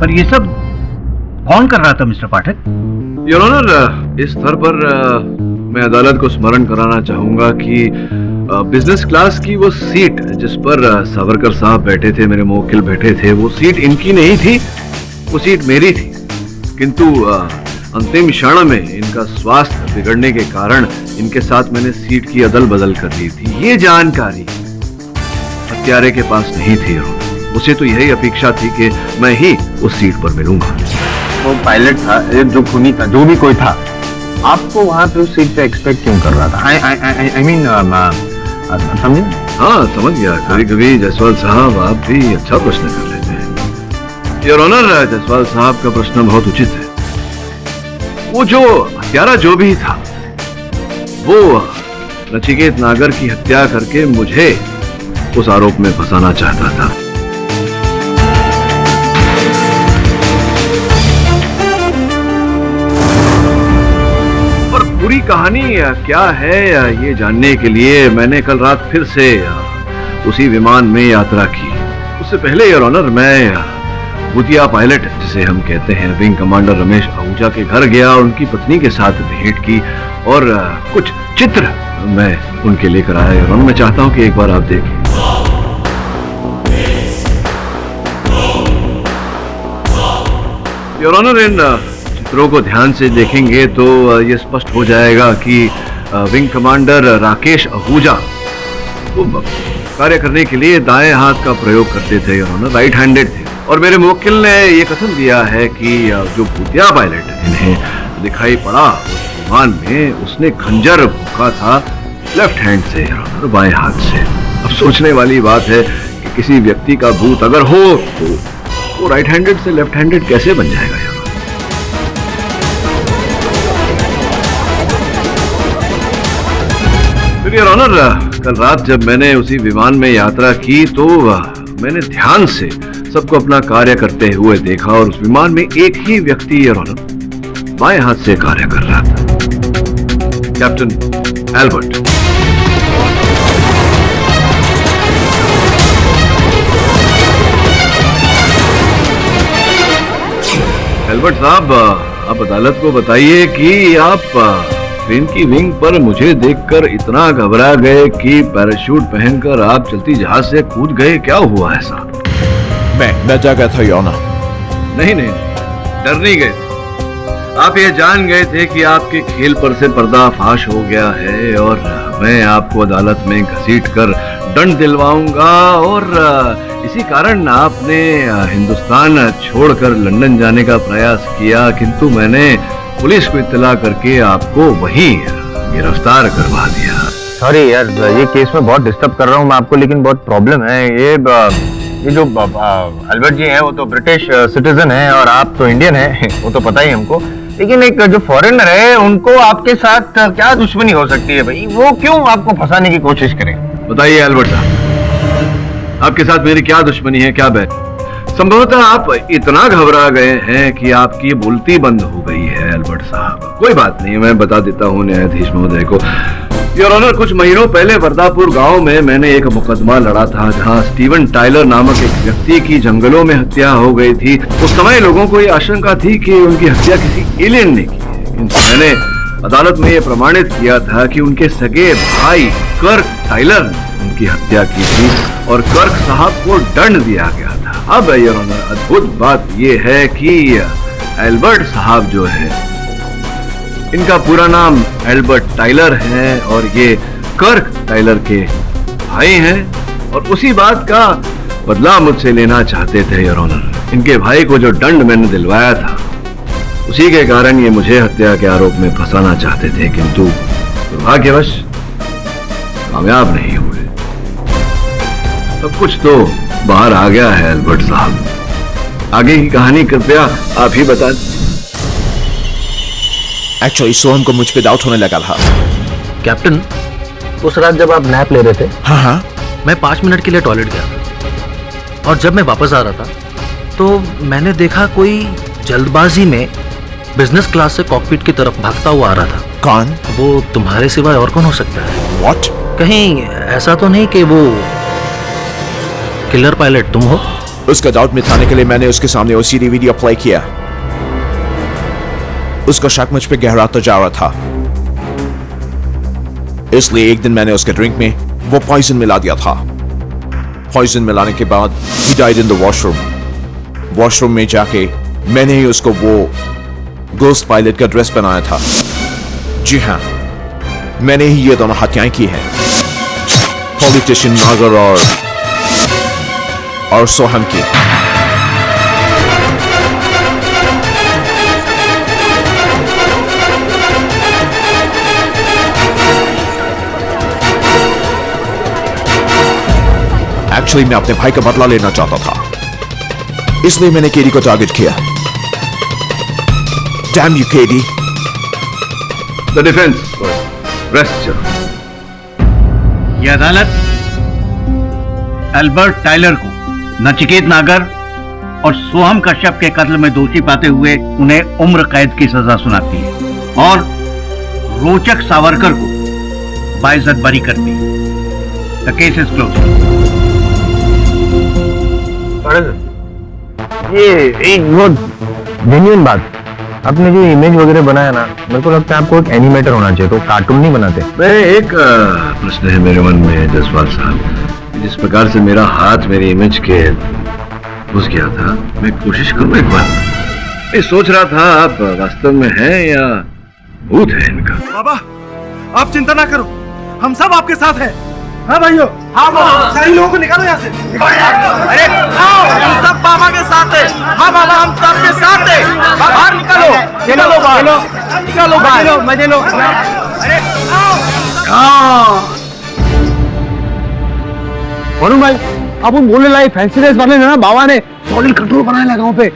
पर ये सब कौन कर रहा था मिस्टर पाठक? योर ऑनर, इस स्तर पर मैं अदालत को स्मरण कराना चाहूंगा कि बिजनेस क्लास की वो सीट जिस पर सावरकर साहब बैठे थे, मेरे मुवक्किल बैठे थे, वो सीट इनकी नहीं थी, वो सीट मेरी थी। किंतु अंतिम क्षण में इनका स्वास्थ्य बिगड़ने के कारण इनके साथ मैंने सीट की अदल बदल कर दी थी। ये जानकारी हत्यारे के पास नहीं थी। उसे तो यही अपेक्षा थी कि मैं ही उस सीट पर मिलूंगा। वो पायलट था, जो खूनी था, जो भी कोई था, आपको वहां पे उस सीट पे एक्सपेक्ट क्यों कर रहा था? आई मीन समझे? हाँ समझ गया। कभी कभी जायसवाल साहब आप भी अच्छा प्रश्न कर लेते हैं। योर ऑनर, जायसवाल साहब का प्रश्न बहुत उचित है। वो जो हत्यारा जो भी था, वो नचिकेत नागर की हत्या करके मुझे उस आरोप में फंसाना चाहता था। पूरी कहानी क्या है ये जानने के लिए मैंने कल रात फिर से उसी विमान में यात्रा की। उससे पहले योर ऑनर मैं भूतिया पायलट जिसे हम कहते हैं विंग कमांडर रमेश आहूजा के घर गया, उनकी पत्नी के साथ भेंट की और कुछ चित्र मैं उनके लेकर आया। योर ऑनर, मैं चाहता हूं कि एक बार आप देखें। योर ऑनर, इन चित्रों को ध्यान से देखेंगे तो ये स्पष्ट हो जाएगा कि विंग कमांडर राकेश आहूजा वो कार्य करने के लिए दाएं हाथ का प्रयोग करते थे। उन्होंने राइट हैंडेड थे और मेरे मुवक्किल ने ये कथन दिया है कि जो भूतिया पायलट इन्हें दिखाई पड़ा उस विमान में, उसने खंजर भूखा था लेफ्ट हैंड से और बाएं हाथ से। अब सोचने वाली बात है कि किसी व्यक्ति का भूत अगर हो तो वो राइट हैंडेड से लेफ्ट हैंडेड कैसे बन जाएगा यार? योर ऑनर, कल रात जब मैंने उसी विमान में यात्रा की तो मैंने ध्यान से सबको अपना कार्य करते हुए देखा और उस विमान में एक ही व्यक्ति योर ऑनर बाएं हाथ से कार्य कर रहा था, कैप्टन एल्बर्ट। एल्बर्ट साहब, आप अदालत को बताइए कि आप ट्रेन की विंग पर मुझे देखकर इतना घबरा गए कि पैराशूट पहनकर आप चलती जहाज से कूद गए, क्या हुआ ऐसा? मैं डर गया था योना। नहीं, डर नहीं गए। आप ये जान गए थे कि आपके खेल पर से पर्दाफाश हो गया है और मैं आपको अदालत में घसीट कर दंड दिलवाऊंगा और इसी कारण आपने हिंदुस्तान छोड़कर लंदन जाने का प्रयास किया, किंतु मैंने पुलिस को इत्तला करके आपको वहीं गिरफ्तार करवा दिया। सॉरी यार, ये केस में बहुत डिस्टर्ब कर रहा हूँ मैं आपको, लेकिन बहुत प्रॉब्लम है। ये जो अल्बर्ट जी हैं वो तो ब्रिटिश सिटीजन हैं और आप तो इंडियन हैं, वो तो पता ही हमको। लेकिन एक जो फॉरेनर है उनको आपके साथ क्या दुश्मनी हो सकती है भाई? वो क्यों आपको फंसाने की कोशिश करें? बताइए एल्बर्ट साहब, आपके साथ मेरी क्या दुश्मनी है, क्या बैर? संभवतः आप इतना घबरा गए हैं कि आपकी बोलती बंद हो गई है एल्बर्ट साहब। कोई बात नहीं, मैं बता देता हूँ न्यायाधीश महोदय को। योर ऑनर, कुछ महीनों पहले वर्दापुर गांव में मैंने एक मुकदमा लड़ा था जहां स्टीवन टाइलर नामक एक व्यक्ति की जंगलों में हत्या हो गई थी। उस समय लोगों को ये आशंका थी कि उनकी हत्या किसी एलियन ने की है, किंतु मैंने अदालत में यह प्रमाणित किया था कि उनके सगे भाई कर्क टाइलर ने उनकी हत्या की थी और कर्क साहब को दंड दिया गया था। अब योर ऑनर, अद्भुत बात यह है कि एल्बर्ट साहब जो है, इनका पूरा नाम एल्बर्ट टाइलर है और ये कर्क टाइलर के भाई हैं और उसी बात का बदला मुझसे लेना चाहते थे योर ऑनर। इनके भाई को जो दंड मैंने दिलवाया था उसी के कारण ये मुझे हत्या के आरोप में फंसाना चाहते थे, किंतु दुर्भाग्यवश कामयाब नहीं हुए। सब कुछ तो बाहर आ गया है एल्बर्ट साहब। आगे की कहानी कृपया आप ही बता। एक्चुअली सोहम को मुझ पे डाउट होने लगा था। कैप्टन, उस रात जब आप नैप ले रहे थे, हाँ, मैं 5 मिनट के लिए टॉयलेट गया था और जब मैं वापस आ रहा था तो मैंने देखा कोई जल्दबाजी में बिजनेस क्लास से कॉकपिट की तरफ भागता हुआ आ रहा था। कौन? वो तुम्हारे सिवाय और कौन हो सकता है? What? कहीं ऐसा तो नहीं कि वो किलर पायलट तुम हो? उसका डाउट मिटाने के लिए मैंने उसके सामने ओसीडी वीडियो प्ले किया। उसका शक मुझ पे गहराता जा रहा था, इसलिए एक दिन मैंने उसके ड्रिंक में वो पॉइजन मिला दिया था। पॉइजन मिलाने के बाद he died in the washroom. Washroom में जाके मैंने ही उसको वो गोस्ट पायलट का ड्रेस पहनाया था। जी हाँ, मैंने ही ये दोनों हत्याएं की हैं, पॉलिटिशियन नागर और सोहम की। एक्चुअली मैं अपने भाई का बदला लेना चाहता था, इसलिए मैंने केडी को टारगेट किया। Damn you KD. The defence rest. यह अदालत एल्बर्ट टाइलर को नचिकेत नागर और सोहम कश्यप के कत्ल में दोषी पाते हुए उन्हें उम्र कैद की सजा सुनाती है और रोचक सावरकर को बाइज्जत बरी करती है। The case is close. ये एक बहुत जेन्युइन बात, आपने जो इमेज वगैरह बनाया ना, मेरे को लगता है आपको एक एनिमेटर होना चाहिए, तो कार्टून नहीं बनाते। एक प्रश्न है मेरे मन में जसवाल साहब, जिस प्रकार से मेरा हाथ मेरी इमेज के घुस गया था, मैं कोशिश करूं एक बार। मैं सोच रहा था आप वास्तव में हैं या भूत है इनका। बाबा, आप चिंता ना करो, हम सब आपके साथ हैं। हाँ भाइयों, हाँ बाबा, सारे लोगों को निकालो यहाँ से। अरे हम सब बाबा के साथ हैं। हाँ बाबा, हम सबके साथ हैं। बाहर निकालो, निकालो बाहर, निकालो बाहर, मजे लो। अरे वरुण भाई, आप उन बोलने लाए फैंसी ड्रेस वाले ने ना बाबा ने सॉलिड कंट्रोल बनाया लगा पे।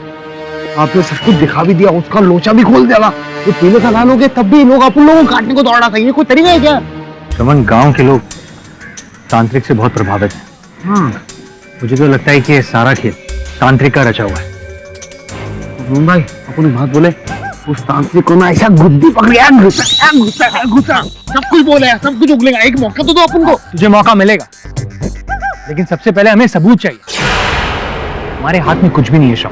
आपने सब कुछ दिखा भी दिया, उसका लोचा भी खोल दिया। ये पीले का नाम हो गए तब भी लोग अपन लोगों को काटने को दौड़ा था। ये कोई तरीका है क्या? समन, गांव के लोग तांत्रिक से बहुत प्रभावित है। मुझे तो लगता है कि ये सारा खेल तांत्रिक का रचा हुआ है। वरुण भाई, अपन बात बोले, उस तांत्रिक को ना ऐसा गुद्दी पकड़िया, घुसा, सब कुछ बोले, सब कुछ उगलेगा। एक मौका तो दो अपन को। तुझे मौका मिलेगा, लेकिन सबसे पहले हमें सबूत चाहिए। हमारे हाथ में कुछ भी नहीं है शव।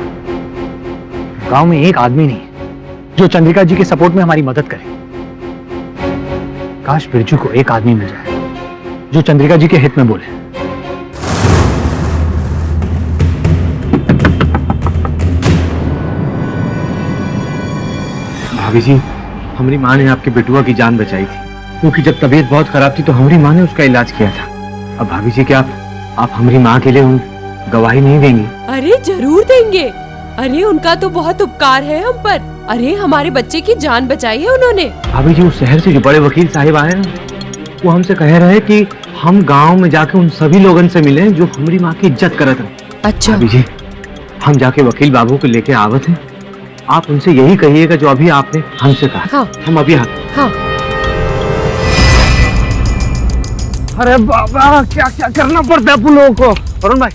गांव में एक आदमी नहीं है जो चंद्रिका जी के सपोर्ट में हमारी मदद करे। काश बिरजू को एक आदमी मिल जाए जो चंद्रिका जी के हित में बोले। भाभी जी, हमारी माँ ने आपके बेटुआ की जान बचाई थी, क्योंकि जब तबीयत बहुत खराब थी तो हमारी माँ ने उसका इलाज किया था। अब भाभी जी, क्या आप हमारी माँ के लिए उन गवाही नहीं देंगी? अरे जरूर देंगे। अरे उनका तो बहुत उपकार है हम पर। अरे हमारे बच्चे की जान बचाई है उन्होंने। भाभी जी, उस शहर से जो बड़े वकील साहिब आए हैं, वो हमसे कह रहे हैं कि हम गांव में जाके उन सभी लोगों से मिले जो हमारी माँ की इज्जत करते हैं। अच्छा भाभी जी, हम जाके वकील बाबू को लेके आवत हैं। आप उनसे यही कहिएगा जो अभी आपने हमसे कहा। हाँ। हम अभी आते हैं। हाँ। अरे बाबा क्या क्या करना पड़ता है अपन लोगों को। वरुण भाई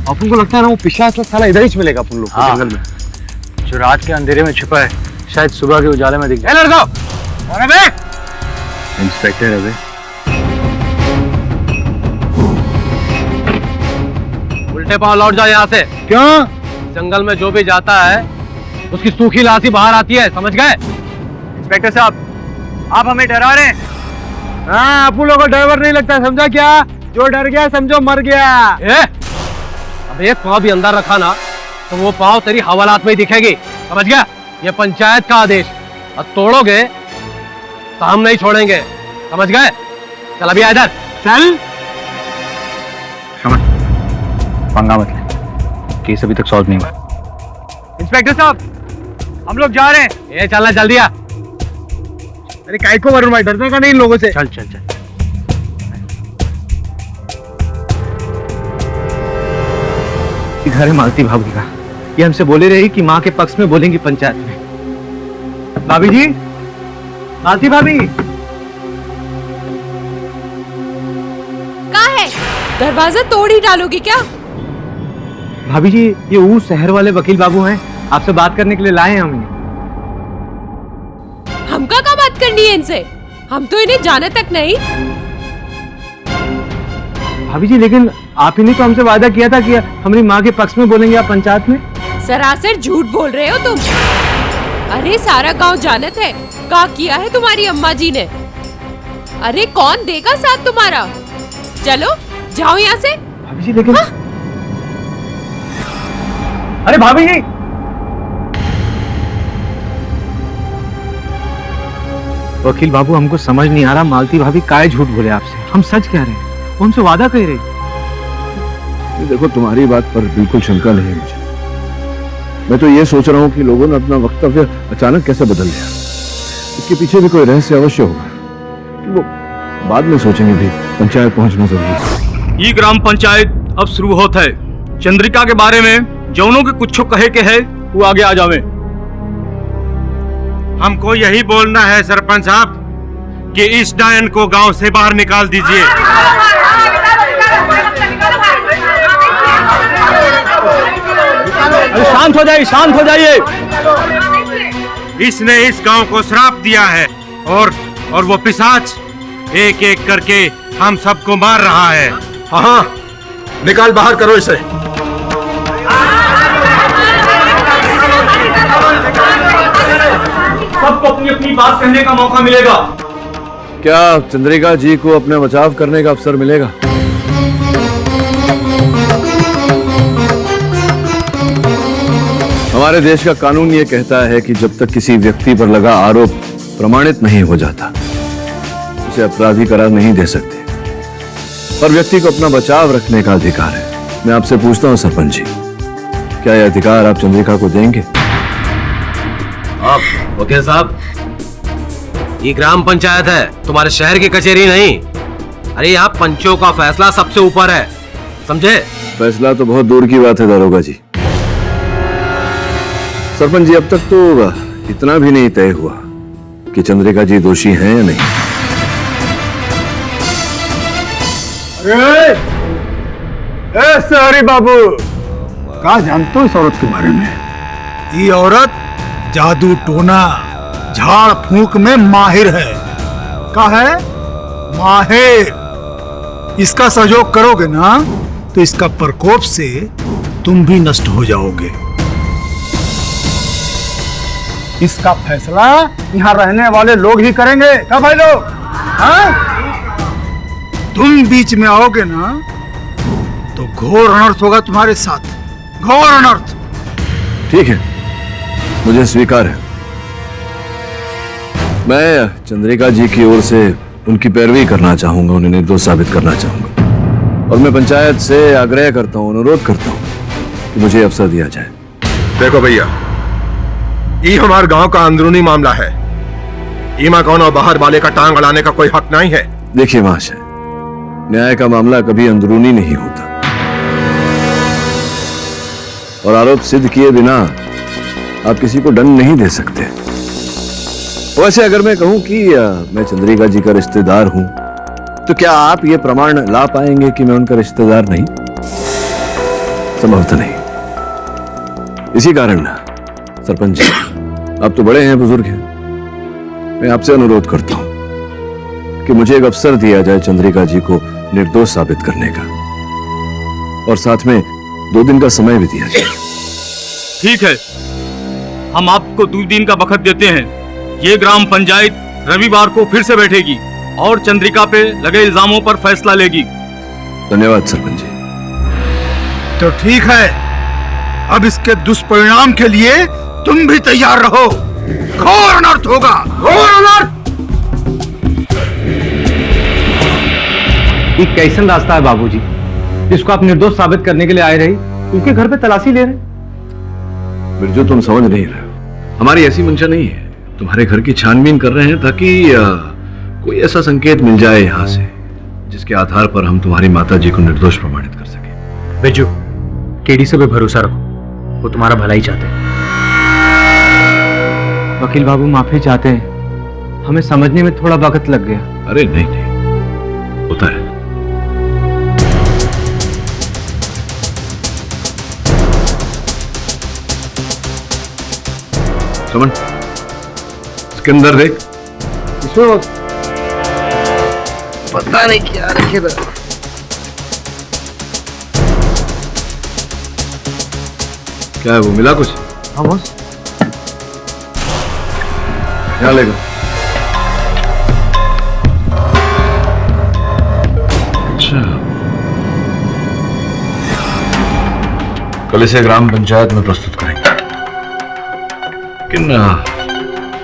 अपन को लगता है ना वो पिशाच तो साला इधर ही मिलेगा अपन लोग को जंगल में, जो रात के अंधेरे में छुपा है शायद सुबह के उजाले में दिख जाए। लड़का कौन है बे? इंस्पेक्टर है बे। उल्टे पांव लौट जाओ यहाँ से। क्यों? जंगल में जो भी जाता है उसकी सूखी लाश ही बाहर आती है, समझ गए? इंस्पेक्टर साहब आप हमें डरा रहे हैं। हाँ अपन लोगों को डर नहीं लगता, समझा क्या? जो डर गया समझो मर गया। अब एक पांव भी अंदर रखा ना तो वो पांव तेरी हवालात में ही दिखेगी, समझ गया? ये पंचायत का आदेश, और तोड़ोगे तो हम नहीं छोड़ेंगे, समझ गए? चल अभी इधर चल। पंगा मत ले, केस अभी तक सॉल्व नहीं हुआ। इंस्पेक्टर साहब हम लोग जा रहे हैं। ये चलना जल्दी आ। अरे काय को वरुण भाई, डरने का नहीं इन लोगों से। चल चल चल। घर है मालती भाभी का, ये हमसे बोले रही कि माँ के पक्ष में बोलेंगी पंचायत में। भाभी जी, मालती भाभी कहाँ है? दरवाजा तोड़ ही डालोगी क्या? भाभी जी ये वो शहर वाले वकील बाबू हैं, आपसे बात करने के लिए लाए हैं हमने। हमका क्या बात करनी है इनसे? हम तो इन्हें जाने तक नहीं। भाभी जी लेकिन आप ही ने तो हमसे वादा किया था कि हमारी माँ के पक्ष में बोलेंगे आप पंचायत में। सरासर झूठ बोल रहे हो तुम। अरे सारा गांव जानत है क्या किया है तुम्हारी अम्मा जी ने। अरे कौन देगा साथ तुम्हारा? चलो जाओ यहाँ से। भाभी जी लेकिन अरे भाभी जी वकील बाबू हमको समझ नहीं आ रहा मालती भाभी काहे झूठ बोले आपसे। हम सच कह रहे हैं, उनसे वादा कह रहे। देखो तुम्हारी बात पर बिल्कुल शंका नहीं है मुझे। मैं तो ये सोच रहा हूँ कि लोगों ने अपना वक्तव्य अचानक कैसे बदल लिया। इसके पीछे भी कोई रहस्य अवश्य होगा, वो बाद में सोचेंगे भी। पंचायत पहुंचना जरूरी है। ये ग्राम पंचायत अब शुरू होता है। चंद्रिका के बारे में जौनों के कुछ कहे के है वो आगे आ जावे। हमको यही बोलना है सरपंच साहब कि इस डायन को गांव से बाहर निकाल दीजिए। शांत हो जाइए, शांत हो जाइए। इसने इस गांव को श्राप दिया है और वो पिशाच एक एक करके हम सबको मार रहा है। हाँ, निकाल बाहर करो इसे। सबको अपनी अपनी बात कहने का मौका मिलेगा। क्या चंद्रिका जी को अपने बचाव करने का अवसर मिलेगा? हमारे देश का कानून ये कहता है कि जब तक किसी व्यक्ति पर लगा आरोप प्रमाणित नहीं हो जाता उसे अपराधी करार नहीं दे सकते, पर व्यक्ति को अपना बचाव रखने का अधिकार है। मैं आपसे पूछता हूं सरपंच जी, क्या यह अधिकार आप चंद्रिका को देंगे? आप वकील साहब, ये ग्राम पंचायत है, तुम्हारे शहर की कचहरी नहीं। अरे यहाँ पंचों का फैसला सबसे ऊपर है, समझे? फैसला तो बहुत दूर की बात है दारोगा जी। सरपंच जी अब तक तो इतना भी नहीं तय हुआ कि चंद्रिका जी दोषी हैं या नहीं। सॉरी बाबू, कहा जानते हो इस औरत के बारे में? ये औरत जादू टोना झाड़ फूंक में माहिर है। का है? माहिर। इसका सहयोग करोगे ना तो इसका प्रकोप से तुम भी नष्ट हो जाओगे। इसका फैसला यहाँ रहने वाले लोग ही करेंगे। क्या भाई लोग? हाँ? तुम बीच में आओगे ना तो घोर अनर्थ होगा तुम्हारे साथ, घोर अनर्थ। ठीक है, मुझे स्वीकार है। मैं चंद्रिका जी की ओर से उनकी पैरवी करना चाहूंगा, उन्हें निर्दोष साबित करना चाहूंगा, और मैं पंचायत से आग्रह करता हूं, अनुरोध करता हूं कि मुझे अवसर दिया जाए। देखो भैया, ये हमारे गांव का अंदरूनी मामला है। ईमा कौन और बाहर वाले का टांग अड़ाने का कोई हक नहीं है। देखिए महाशय, न्याय का मामला कभी अंदरूनी नहीं होता, और आरोप सिद्ध किए बिना आप किसी को दंड नहीं दे सकते। वैसे अगर मैं कहूं कि मैं चंद्रिका जी का रिश्तेदार हूं तो क्या आप ये प्रमाण ला पाएंगे कि मैं उनका रिश्तेदार नहीं? संभवतः नहीं। इसी कारण सरपंच जी, आप तो बड़े हैं, बुजुर्ग हैं, मैं आपसे अनुरोध करता हूं कि मुझे एक अवसर दिया जाए चंद्रिका जी को निर्दोष साबित करने का, और साथ में 2 दिन का समय भी दिया जाए। ठीक है, हम आपको 2 दिन का वक्त देते हैं। ये ग्राम पंचायत रविवार को फिर से बैठेगी और चंद्रिका पे लगे इल्जामों पर फैसला लेगी। धन्यवाद सरपंच जी। तो ठीक है, अब इसके दुष्परिणाम के लिए तुम भी तैयार रहो। घोर अनर्थ होगा, घोर अनर्थ। ये कैसन रास्ता है बाबूजी, जिसको आप निर्दोष साबित करने के लिए आए रही, उनके घर पे तलाशी ले रहे? बिरजू, तुम समझ नहीं रहे हो। हमारी ऐसी मंशा नहीं है। तुम्हारे घर की छानबीन कर रहे हैं ताकि कोई ऐसा संकेत मिल जाए यहां से जिसके आधार पर हम तुम्हारी माता जी को निर्दोष प्रमाणित कर सके। बिरजू, केडी से भी भरोसा रखो, वो तुम्हारा भला ही चाहते हैं। वकील बाबू माफी चाहते हैं, हमें समझने में थोड़ा वक्त लग गया। अरे नहीं नहीं, होता है। समन, इसके अंदर देख। पता नहीं क्या रखे। क्या है वो, मिला कुछ? हाँ बॉस। क्या लेगा? अच्छा, कल इसे ग्राम पंचायत में प्रस्तुत करेंगे। लेकिन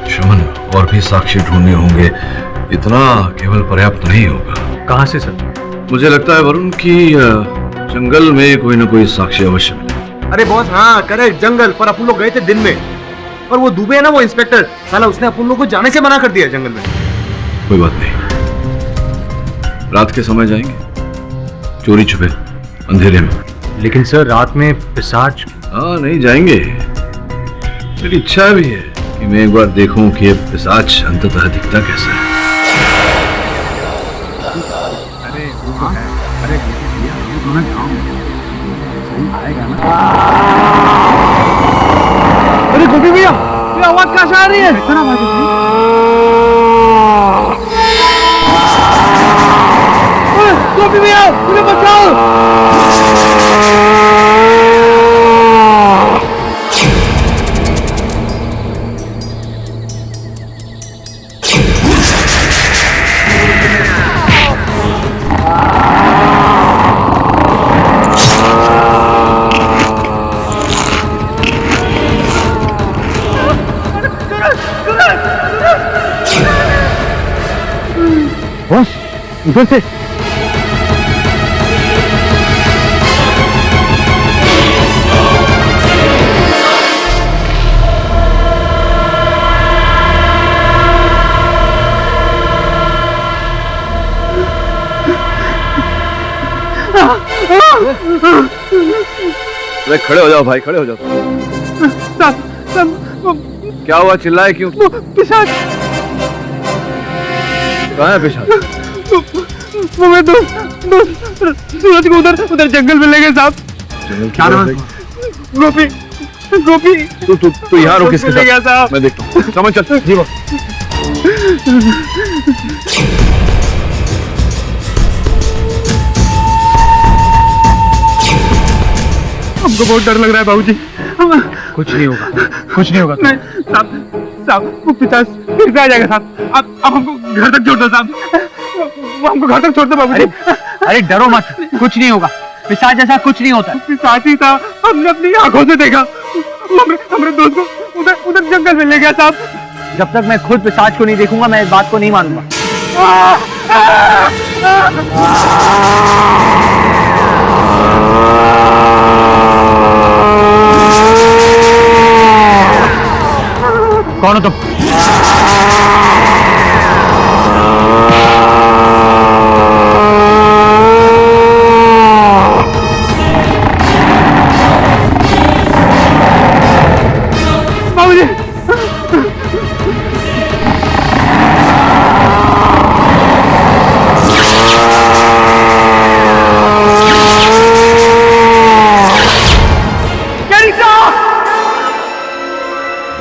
शमन, और भी साक्षी ढूंढने होंगे, इतना केवल पर्याप्त नहीं होगा। कहां से सर? मुझे लगता है वरुण की जंगल में कोई ना कोई साक्षी अवश्य मिले। अरे बॉस, हाँ करेक्ट, जंगल। पर अपन लोग गए थे दिन में, और वो दुबे है ना, वो इंस्पेक्टर साला, उसने अपन लोग को जाने से मना कर दिया जंगल में। कोई बात नहीं, रात के समय जाएंगे, चोरी छुपे, अंधेरे में। लेकिन सर, रात में पिशाच। हाँ, नहीं जाएंगे। मेरी इच्छा भी है कि मैं एक बार देखूं कि ये पिशाच अंततः दिखता कैसा है। अरे गोपी भैया, ये आवाज कहां से आ रही है? गोपी भैया, मुझे बचाओ। बॉस, इधर से। अरे खड़े हो जाओ भाई, खड़े हो जाओ। क्या हुआ, चिल्लाए क्यों? पिशाच। कहाँ है पिशाच? वो मैं सूरज को उधर जंगल में ले गए साहब। क्या नाम? गोपी। गोपी, तू यहाँ रुक, किसके साथ? मैं देखता हूँ। समझ चल। जी बॉस। हमको बहुत डर लग रहा है बाबूजी। कुछ नहीं होगा, कुछ नहीं होगा। नहीं साहब, वो पिशाच फिर से आ जाएगा साहब। अब हमको घर तक छोड़ दो साहब, हमको घर तक छोड़ दो बाबूजी। अरे डरो मत, कुछ नहीं होगा। पिशाच जैसा कुछ नहीं होता। पिशाच ही था, हमने अपनी आंखों से देखा। हमारे दोस्त को उधर जंगल में ले गया साहब। जब तक मैं खुद पिशाच को नहीं देखूंगा, मैं इस बात को नहीं मानूंगा। कौन हो तुम? बाबूजी,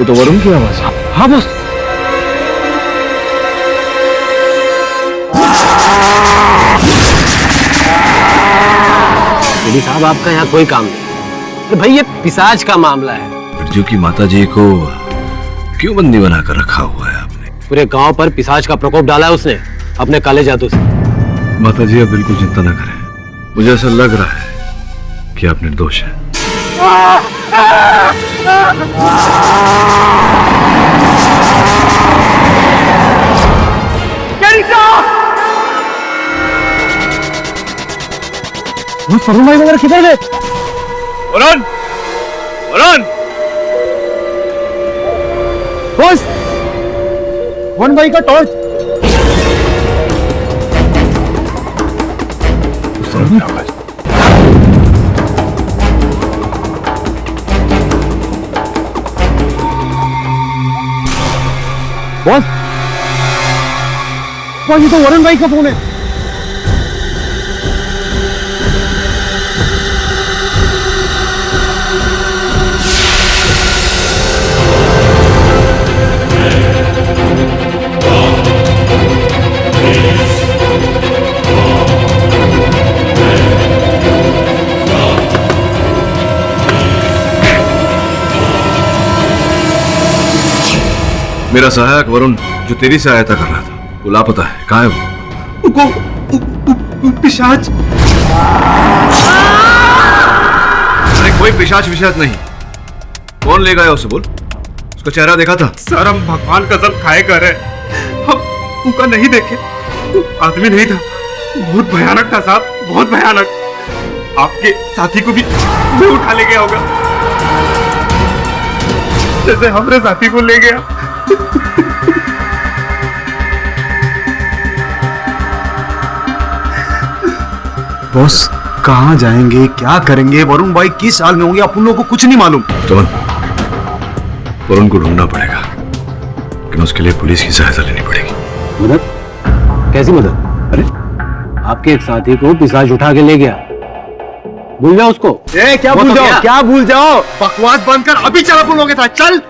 ये तो वरुण की आवाज है। हाँ बॉस। मेरी साहब आपका यहाँ कोई काम नहीं। अरे भाई ये पिशाच का मामला है। बिरजू की माताजी को क्यों बंदी बनाकर रखा हुआ है आपने? पूरे गांव पर पिशाच का प्रकोप डाला है उसने अपने काले जादू से। माताजी आप बिल्कुल चिंता न करें, मुझे ऐसा लग रहा है कि आप निर्दोष हैं। वरुण भाई वगैरह किधर गए? वरुण, वरुण, बॉस, वरुण भाई का टॉर्च। बॉस, ये तो वरुण भाई का फोन है। मेरा सहायक वरुण जो तेरी सहायता कर रहा था वो लापता है। कहाँ है वो? पिशाच। अरे कोई पिशाच विशाच नहीं। कौन ले गया उसे? बोल। उसका चेहरा देखा था? सर हम भगवान कसम खाए कर रहे, हम उनका नहीं देखे। आदमी नहीं था, बहुत भयानक था साहब, बहुत भयानक। आपके साथी को भी मैं उठा ले गया होगा, जैसे हमारे साथी को ले गया। बॉस कहाँ जाएंगे, क्या करेंगे? वरुण भाई किस हाल में होंगे अपन लोगों को कुछ नहीं मालूम। तो वरुण को ढूंढना पड़ेगा, लेकिन उसके लिए पुलिस की सहायता लेनी पड़ेगी। मदद? कैसी मदद? अरे आपके एक साथी को पिशाच उठा के ले गया, भूल जाओ उसको। क्या भूल जाओ? क्या भूल जाओ? बकवास बंद कर, अभी चला बोलोगे था। चल।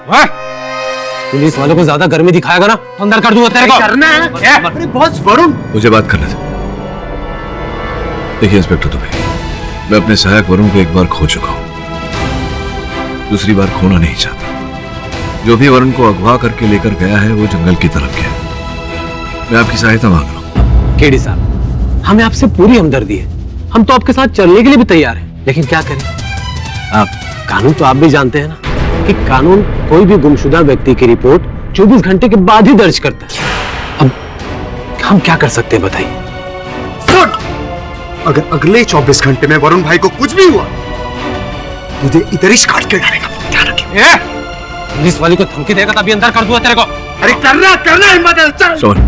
पुलिस वालों को ज्यादा गर्मी दिखाएगा ना तो अंदर कर दूंगा तेरे को। करना है। अरे बॉस वरुण, मुझे बात करने दो। देखिए इंस्पेक्टर दुबे, मैं अपने सहायक वरुण को एक बार खो चुका हूं, दूसरी बार खोना नहीं चाहता। जो भी वरुण को अगवा करके लेकर गया है वो जंगल की तरफ गया। मैं आपकी सहायता मांग रहा हूं। केडी साहब, हमें आपसे पूरी हमदर्दी है, हम तो आपके साथ चलने के लिए भी तैयार हैं, लेकिन क्या करें? आप कानून तो आप भी जानते हैं ना कि कानून कोई भी गुमशुदा व्यक्ति की रिपोर्ट 24 घंटे के बाद ही दर्ज करता है। अब हम क्या कर सकते हैं बताइए? अगर अगले 24 घंटे में वरुण भाई को कुछ भी हुआ, तुझे इधर ही काट के डालेगा, ध्यान रखिए। पुलिस वाले को धमकी देगा तभी अंदर कर दूंगा तेरे को। अरे करना हिम्मत है, चल। सोन,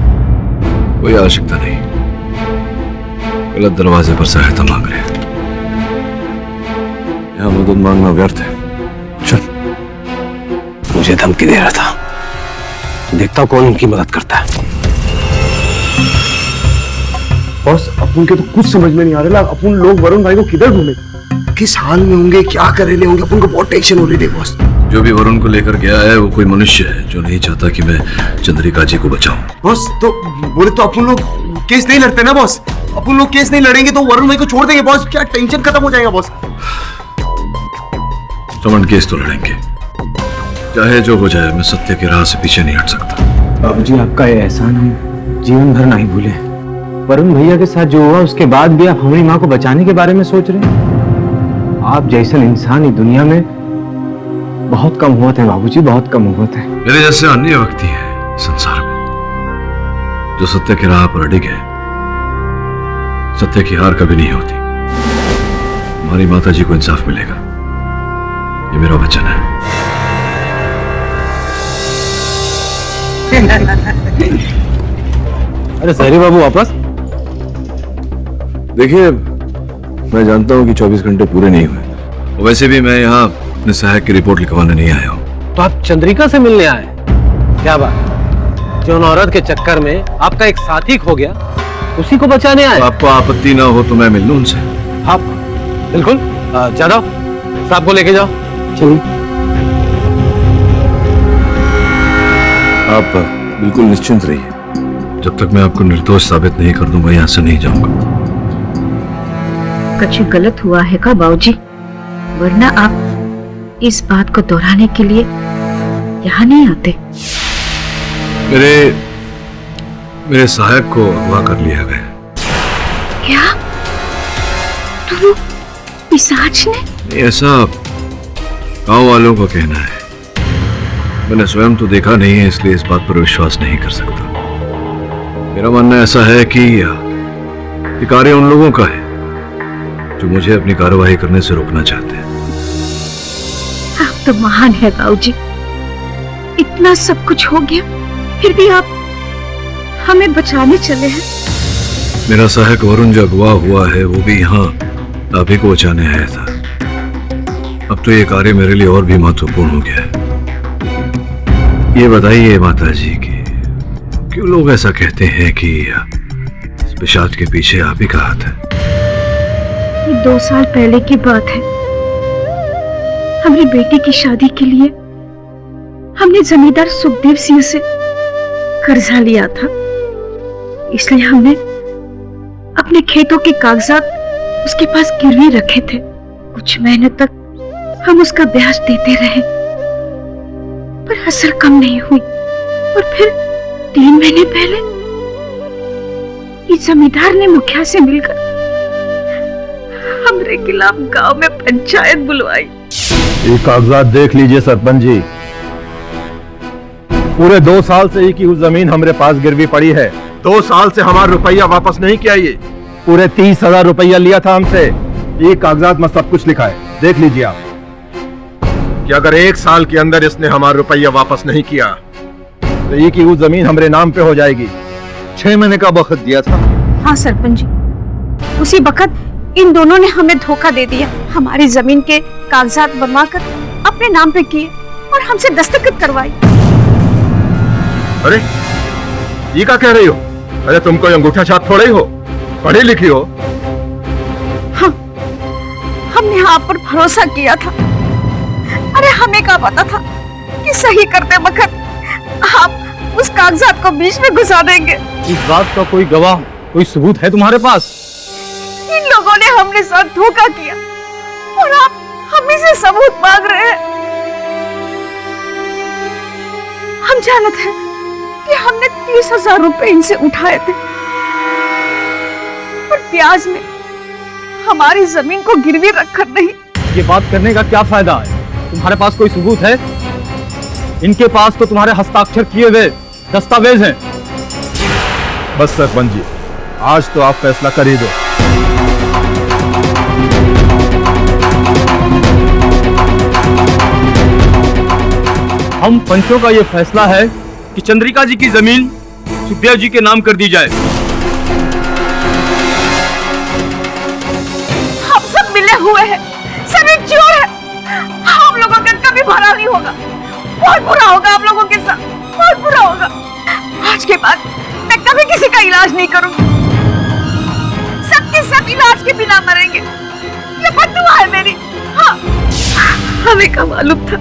कोई आवश्यकता नहीं, गलत दरवाजे पर सहायता मांग रहे हैं, यहाँ मदद मांगना व्यर्थ है। चल। मुझे धमकी दे रहा था, देखता हूं कौन उनकी मदद करता है। बॉस अपन के तो कुछ समझ में नहीं आ रहा, अपन लोग वरुण भाई को किधर ढूंढे, किस हाल में होंगे, क्या कर रहे होंगे, अपन को बहुत टेंशन हो रही थी बॉस। जो भी वरुण को लेकर गया है वो कोई मनुष्य है जो नहीं चाहता कि मैं चंद्रिका जी को बचाऊं। बॉस तो बोले तो अपन लोग केस नहीं लड़ते ना बॉस, अपन लोग केस नहीं लड़ेंगे तो वरुण भाई को छोड़ देंगे बॉस, क्या टेंशन खत्म हो जाएगा बॉस। रमन केस तो लड़ेंगे, चाहे जो हो जाए, मैं सत्य की राह से पीछे नहीं हट सकता। बाबूजी आपका ये एहसान हम जीवन भर नहीं भूले। वरुण भैया के साथ जो हुआ उसके बाद भी आप हमारी माँ को बचाने के बारे में सोच रहे हैं? आप जैसे इंसान ही दुनिया में बहुत कम हुआ थे बाबूजी, बहुत कम हुआ थे। मेरे जैसे अन्य व्यक्ति है संसार में जो सत्य की राह पर अडिग है। सत्य की हार कभी नहीं होती। हमारी माता जी को इंसाफ मिलेगा, ये मेरा वचन है। अरे सहरी बाबू वापस? देखिए, मैं जानता हूं कि 24 घंटे पूरे नहीं हुए, वैसे भी मैं यहाँ अपने सहायक की रिपोर्ट लिखवाने नहीं आया हूँ। तो आप चंद्रिका से मिलने आए? क्या बात, जो औरत के चक्कर में आपका एक साथी खो गया उसी को बचाने आए? आपको आपत्ति ना हो तो मैं मिल लूं उनसे। हाँ बिल्कुल, जादव साहब को लेके जाओ। चलिए। आप बिल्कुल निश्चिंत रहिए, जब तक मैं आपको निर्दोष साबित नहीं कर दूंगा यहाँ से नहीं जाऊंगा। कुछ गलत हुआ है का बाबूजी? वरना आप इस बात को दोहराने के लिए यहाँ नहीं आते। मेरे सहायक को अगवा कर लिया गया। क्या तुम पिशाच ने? ऐसा गांव वालों का कहना है, मैंने स्वयं तो देखा नहीं है, इसलिए इस बात पर विश्वास नहीं कर सकता। मेरा मानना ऐसा है कि ये कार्य उन लोगों का है जो मुझे अपनी कार्यवाही करने से रोकना चाहते हैं। आप तो महान है बाबूजी, इतना सब कुछ हो गया फिर भी आप हमें बचाने चले हैं। मेरा सहायक वरुण जो अगवा हुआ है वो भी यहाँ आप ही को बचाने आया था। अब तो ये कार्य मेरे लिए और भी महत्वपूर्ण हो गया है। ये बताइए माता जी कि क्यों लोग ऐसा कहते हैं कि इस पिशाच के पीछे आप ही का हाथ है? ये 2 साल पहले की बात है। हमारी बेटी की शादी के लिए हमने जमींदार सुखदेव सिंह से कर्जा लिया था, इसलिए हमने अपने खेतों के कागजात उसके पास गिरवी रखे थे। कुछ महीने तक हम उसका ब्याज देते रहे, पर असर कम नहीं हुई। और फिर 3 महीने पहले इस जमींदार ने मुखिया से मिलकर हमरे खिलाफ गांव में पंचायत बुलवाई। ये कागजात देख लीजिए सरपंच जी, पूरे 2 साल से ही की हुई जमीन हमारे पास गिरवी पड़ी है। 2 साल से हमारा रुपया वापस नहीं किया। ये पूरे 30,000 रुपया लिया था हमसे। ये कागजात में सब कुछ लिखा है, देख लीजिए आप कि अगर 1 साल के अंदर इसने हमारा रुपया वापस नहीं किया तो ये की हुई जमीन हमारे नाम पे हो जाएगी। 6 महीने का वक्त दिया था। हाँ सरपंच जी, उसी वक्त इन दोनों ने हमें धोखा दे दिया। हमारी जमीन के कागजात बनवाकर अपने नाम पे किए और हमसे दस्तखत करवाई। अरे ये क्या कह रही हो? अरे तुमको अंगूठा छाप थोड़े ही हो, पढ़ी लिखी हो। हाँ, हमने आप पर भरोसा किया था। अरे हमें क्या पता था कि सही करते वक्त आप उस कागजात को बीच में घुसा देंगे। इस बात का कोई गवाह, कोई सबूत है तुम्हारे पास? इन लोगों ने हमने साथ धोखा किया और आप हमें से सबूत मांग रहे हैं। हम जानते हैं कि हमने 30,000 रुपए इनसे उठाए थे और ब्याज में हमारी जमीन को गिरवी रखकर नहीं। ये बात करने का क्या फायदा है? तुम्हारे पास कोई सबूत है? इनके पास तो तुम्हारे हस्ताक्षर किए हुए दस्तावेज हैं। बस सरपंच जी, आज तो आप फैसला कर ही दो। हम पंचों का ये फैसला है कि चंद्रिका जी की जमीन सुखदेव जी के नाम कर दी जाए। हम सब मिले हुए हैं, सभी चोर हैं। हम लोगों का कभी भला नहीं होगा। बहुत बुरा होगा आप लोगों के साथ, बहुत बुरा होगा। आज के बाद मैं कभी किसी का इलाज नहीं करूंगी। सबके सब इलाज के बिना मरेंगे, ये बद्दुआ है मेरी। हाँ, हमें क्या मालूम था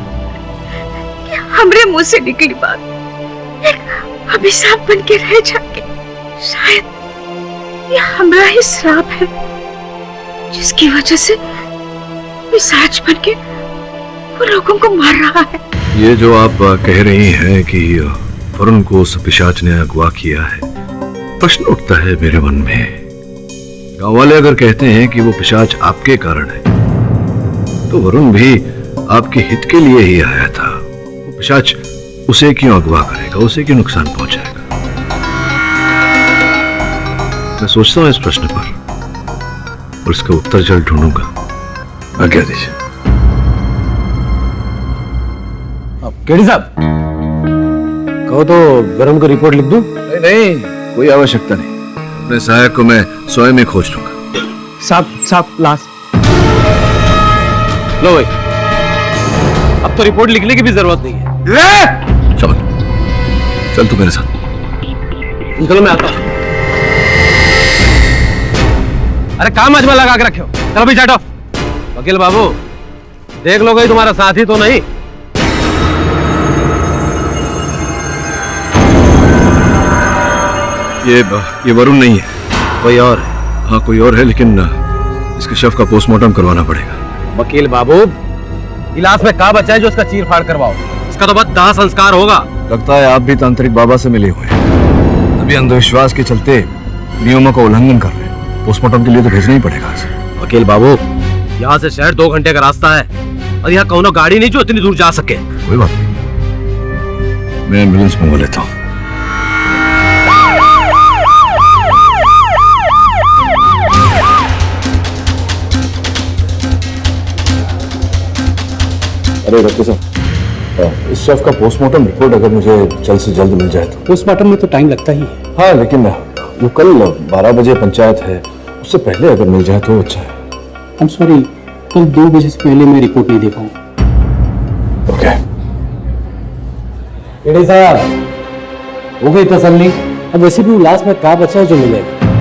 कि हमरे मुंह से निकली बात एक अभिशाप बन के रह जाएगी। शायद ये हमारा ही श्राप है, जिसकी वजह से पिशाच बन के वो लोगों को मार रहा है। ये जो आप कह रही हैं कि वरुण को उस पिशाच ने अगवा किया है, प्रश्न उठता है मेरे मन में। गांव वाले अगर कहते हैं कि वो पिशाच आपके कारण है, तो वरुण भी आपके हित के लिए ही आया था। वो पिशाच उसे क्यों अगवा करेगा, उसे क्यों नुकसान पहुंचाएगा? मैं सोचता हूं इस प्रश्न पर और इसका उत्तर जल्द ढूंढूंगा। आज्ञा दीजिए। केडी साहब, कहो तो वरुण को रिपोर्ट लिख दूं? नहीं नहीं, कोई आवश्यकता नहीं। अपने सहायक को मैं स्वयं ही खोज लूंगा। साहब लाश लो भाई, अब तो रिपोर्ट लिखने की भी जरूरत नहीं है। चल तू मेरे साथ। चलो मैं आता हूं। अरे काम अजमा लगा के रखे हो, चलो भी चाटो। वकील बाबू, देख लो कहीं तुम्हारा साथी तो नहीं। ये वरुण नहीं है, कोई और है। हाँ कोई और है, लेकिन इसके शव का पोस्टमार्टम करवाना पड़ेगा। वकील बाबू, गिलास में क्या बचा है जो उसका चीर फाड़ करवाओ? इसका तो बस दाह संस्कार होगा। लगता है आप भी तांत्रिक बाबा से मिले हुए हैं, तभी अंधविश्वास के चलते नियमों का उल्लंघन कर रहे हैं। पोस्टमार्टम के लिए तो भेजना ही पड़ेगा। वकील बाबू, यहाँ से शहर 2 घंटे का रास्ता है और यहाँ कौनो गाड़ी नहीं जो इतनी दूर जा सके। कोई बात नहीं, मैं एम्बुलेंस मंगवा लेता हूँ। अरे डॉक्टर साहब, इस शव का पोस्टमार्टम रिपोर्ट अगर मुझे जल्द से जल्द मिल जाए तो। पोस्टमार्टम में तो टाइम लगता ही है। हाँ, लेकिन वो कल 12 बजे पंचायत है, उससे पहले अगर मिल जाए तो अच्छा है। आई एम सॉरी, कल 2 बजे से पहले मैं रिपोर्ट नहीं दे पाऊंगा। ओके। एडी साहब, हो गई तसल्ली? अब वैसे भी लास्ट में क्या बचा है जो मिलेगा?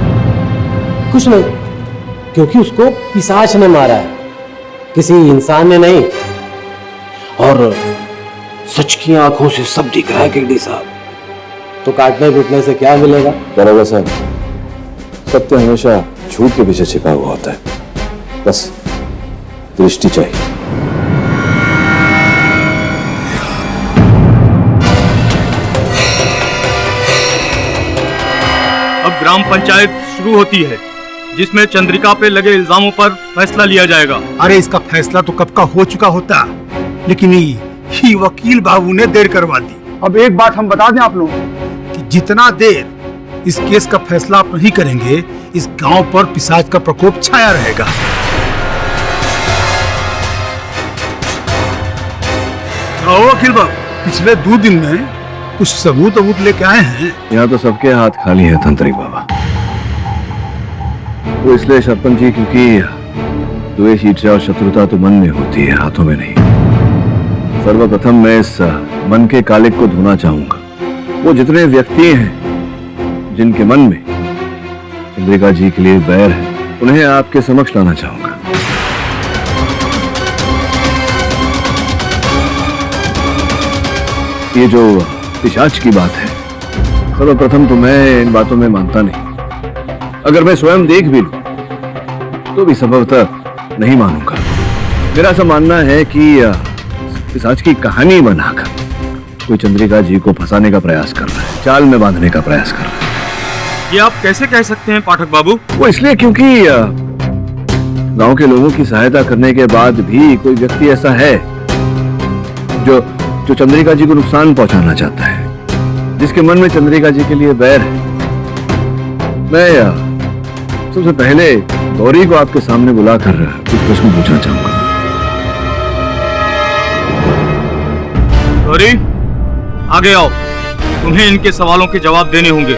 कुछ नहीं, क्योंकि उसको पिशाच ने मारा है, किसी इंसान ने नहीं। और सच की आंखों से सब दिख रहा है केडी साहब, तो काटने पीटने से क्या मिलेगा? दरोगा साहब, सत्य हमेशा झूठ के पीछे छिपा हुआ होता है, बस दृष्टि चाहिए। अब ग्राम पंचायत शुरू होती है, जिसमें चंद्रिका पे लगे इल्जामों पर फैसला लिया जाएगा। अरे इसका फैसला तो कब का हो चुका होता, लेकिन ये वकील बाबू ने देर करवा दी। अब एक बात हम बता दें आप लोगों कि जितना देर इस केस का फैसला आप नहीं करेंगे, इस गांव पर पिशाच का प्रकोप छाया रहेगा। वकील बाबू, पिछले 2 दिन में कुछ सबूत लेके आए हैं। यहाँ तो सबके हाथ खाली है तांत्रिक बाबा। वो इसलिए सरपंच जी, क्योंकि द्वेष, ईर्ष्या और शत्रुता तो मन में होती है, हाथों में नहीं। सर्वप्रथम मैं इस मन के कालिक को धोना चाहूंगा। वो जितने व्यक्ति हैं जिनके मन में चंद्रिका जी के लिए बैर है, उन्हें आपके समक्ष लाना चाहूंगा। ये जो पिशाच की बात है, सर्वप्रथम तो मैं इन बातों में मानता नहीं। अगर मैं स्वयं देख भी लूं तो भी संभवतः नहीं मानूंगा। मेरा ऐसा मानना है कि पिशाच की कहानी बनाकर कोई चंद्रिका जी को फंसाने का प्रयास कर रहा है, चाल में बांधने का प्रयास कर रहा है। ये आप कैसे कह सकते हैं पाठक बाबू? वो इसलिए क्योंकि गांव के लोगों की सहायता करने के बाद भी कोई व्यक्ति ऐसा है जो चंद्रिका जी को नुकसान पहुंचाना चाहता है, जिसके मन में चंद्रिका जी के लिए बैर है। मैं सबसे पहले गौरी को आपके सामने बुलाकर कुछ प्रश्न पूछना चाहूंगा। गौरी, आगे आओ, तुम्हें इनके सवालों के जवाब देने होंगे।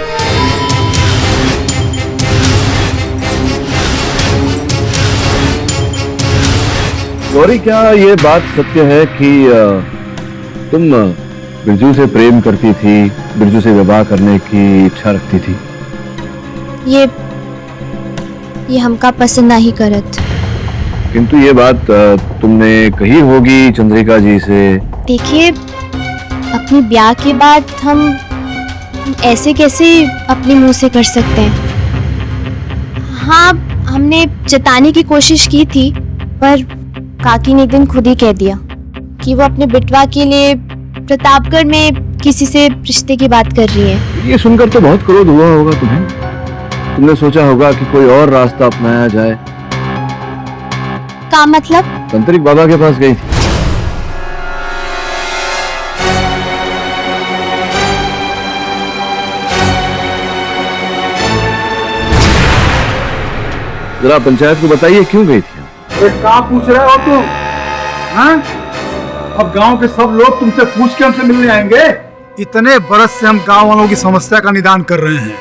गौरी, क्या ये बात सत्य है कि तुम बिरजू से प्रेम करती थी, बिरजू से विवाह करने की इच्छा रखती थी? ये हमका पसंद नहीं करत। किंतु ये बात तुमने कही होगी चंद्रिका जी से। देखिए, अपनी ब्याह के बाद हम ऐसे कैसे अपने मुंह से कर सकते हैं? हाँ, हमने जताने की कोशिश की थी, पर काकी ने एक दिन खुद ही कह दिया कि वो अपने बिटवा के लिए प्रतापगढ़ में किसी से रिश्ते की बात कर रही है। ये सुनकर तो बहुत क्रोध हुआ होगा तुम्हें। तुमने सोचा होगा कि कोई और रास्ता अपनाया जाए। क्या मतलब? तांत्रिक बाबा के पास गई थी। जरा पंचायत को बताइए क्यों गई थी? कहाँ पूछ रहे हो तुम? हाँ? अब गांव के सब लोग तुमसे पूछ के हमसे मिलने आएंगे। इतने बरस से हम गांव वालों की समस्या का निदान कर रहे हैं,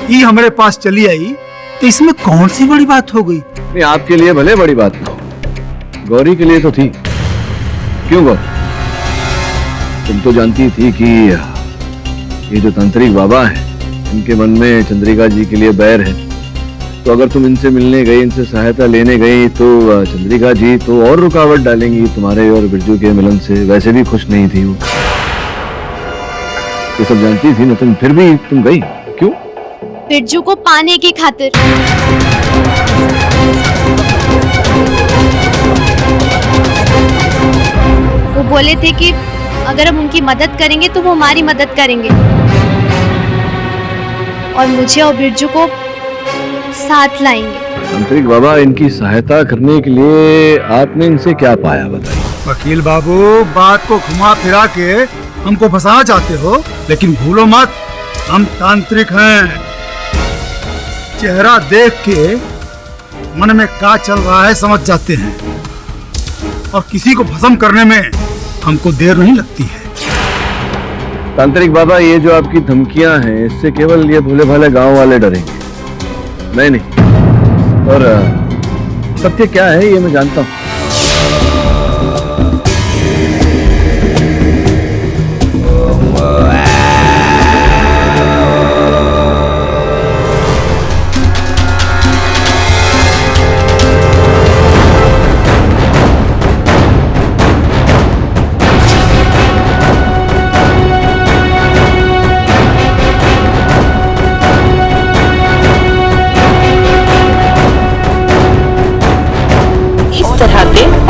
ये हमारे पास चली आई तो इसमें कौन सी बड़ी बात हो गई? नहीं, आपके लिए भले बड़ी बात हो, गौरी के लिए तो थी। क्यों गौरी? तुम तो जानती थी कि ये जो तांत्रिक बाबा है, इनके मन में चंद्रिका जी के लिए बैर है। तो अगर तुम इनसे मिलने गई, इनसे सहायता लेने गई, तो चंद्रिका जी तो और रुकावट डालेंगी तुम्हारे और बिरजू के मिलन से। वैसे भी खुश नहीं थी वो, ये सब जानती थी ना तुम, फिर भी तुम गई क्यों? बिरजू को पाने की खातिर। वो बोले थे कि अगर हम उनकी मदद करेंगे तो वो हमारी मदद करेंगे, और मुझे और बिरजू को साथ लाएंगे। तांत्रिक बाबा, इनकी सहायता करने के लिए आपने इनसे क्या पाया बताइए। वकील बाबू, बात को घुमा फिरा के हमको फंसाना चाहते हो, लेकिन भूलो मत हम तांत्रिक हैं। चेहरा देख के मन में क्या चल रहा है समझ जाते हैं, और किसी को भस्म करने में हमको देर नहीं लगती है। तांत्रिक बाबा, ये जो आपकी धमकियां हैं, इससे केवल ये भोले भाले गांव वाले डरेंगे, मैं नहीं। और सत्य क्या है ये मैं जानता हूं।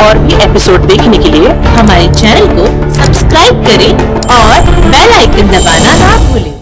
और भी एपिसोड देखने के लिए हमारे चैनल को सब्सक्राइब करें और बेल आइकन दबाना ना भूलें।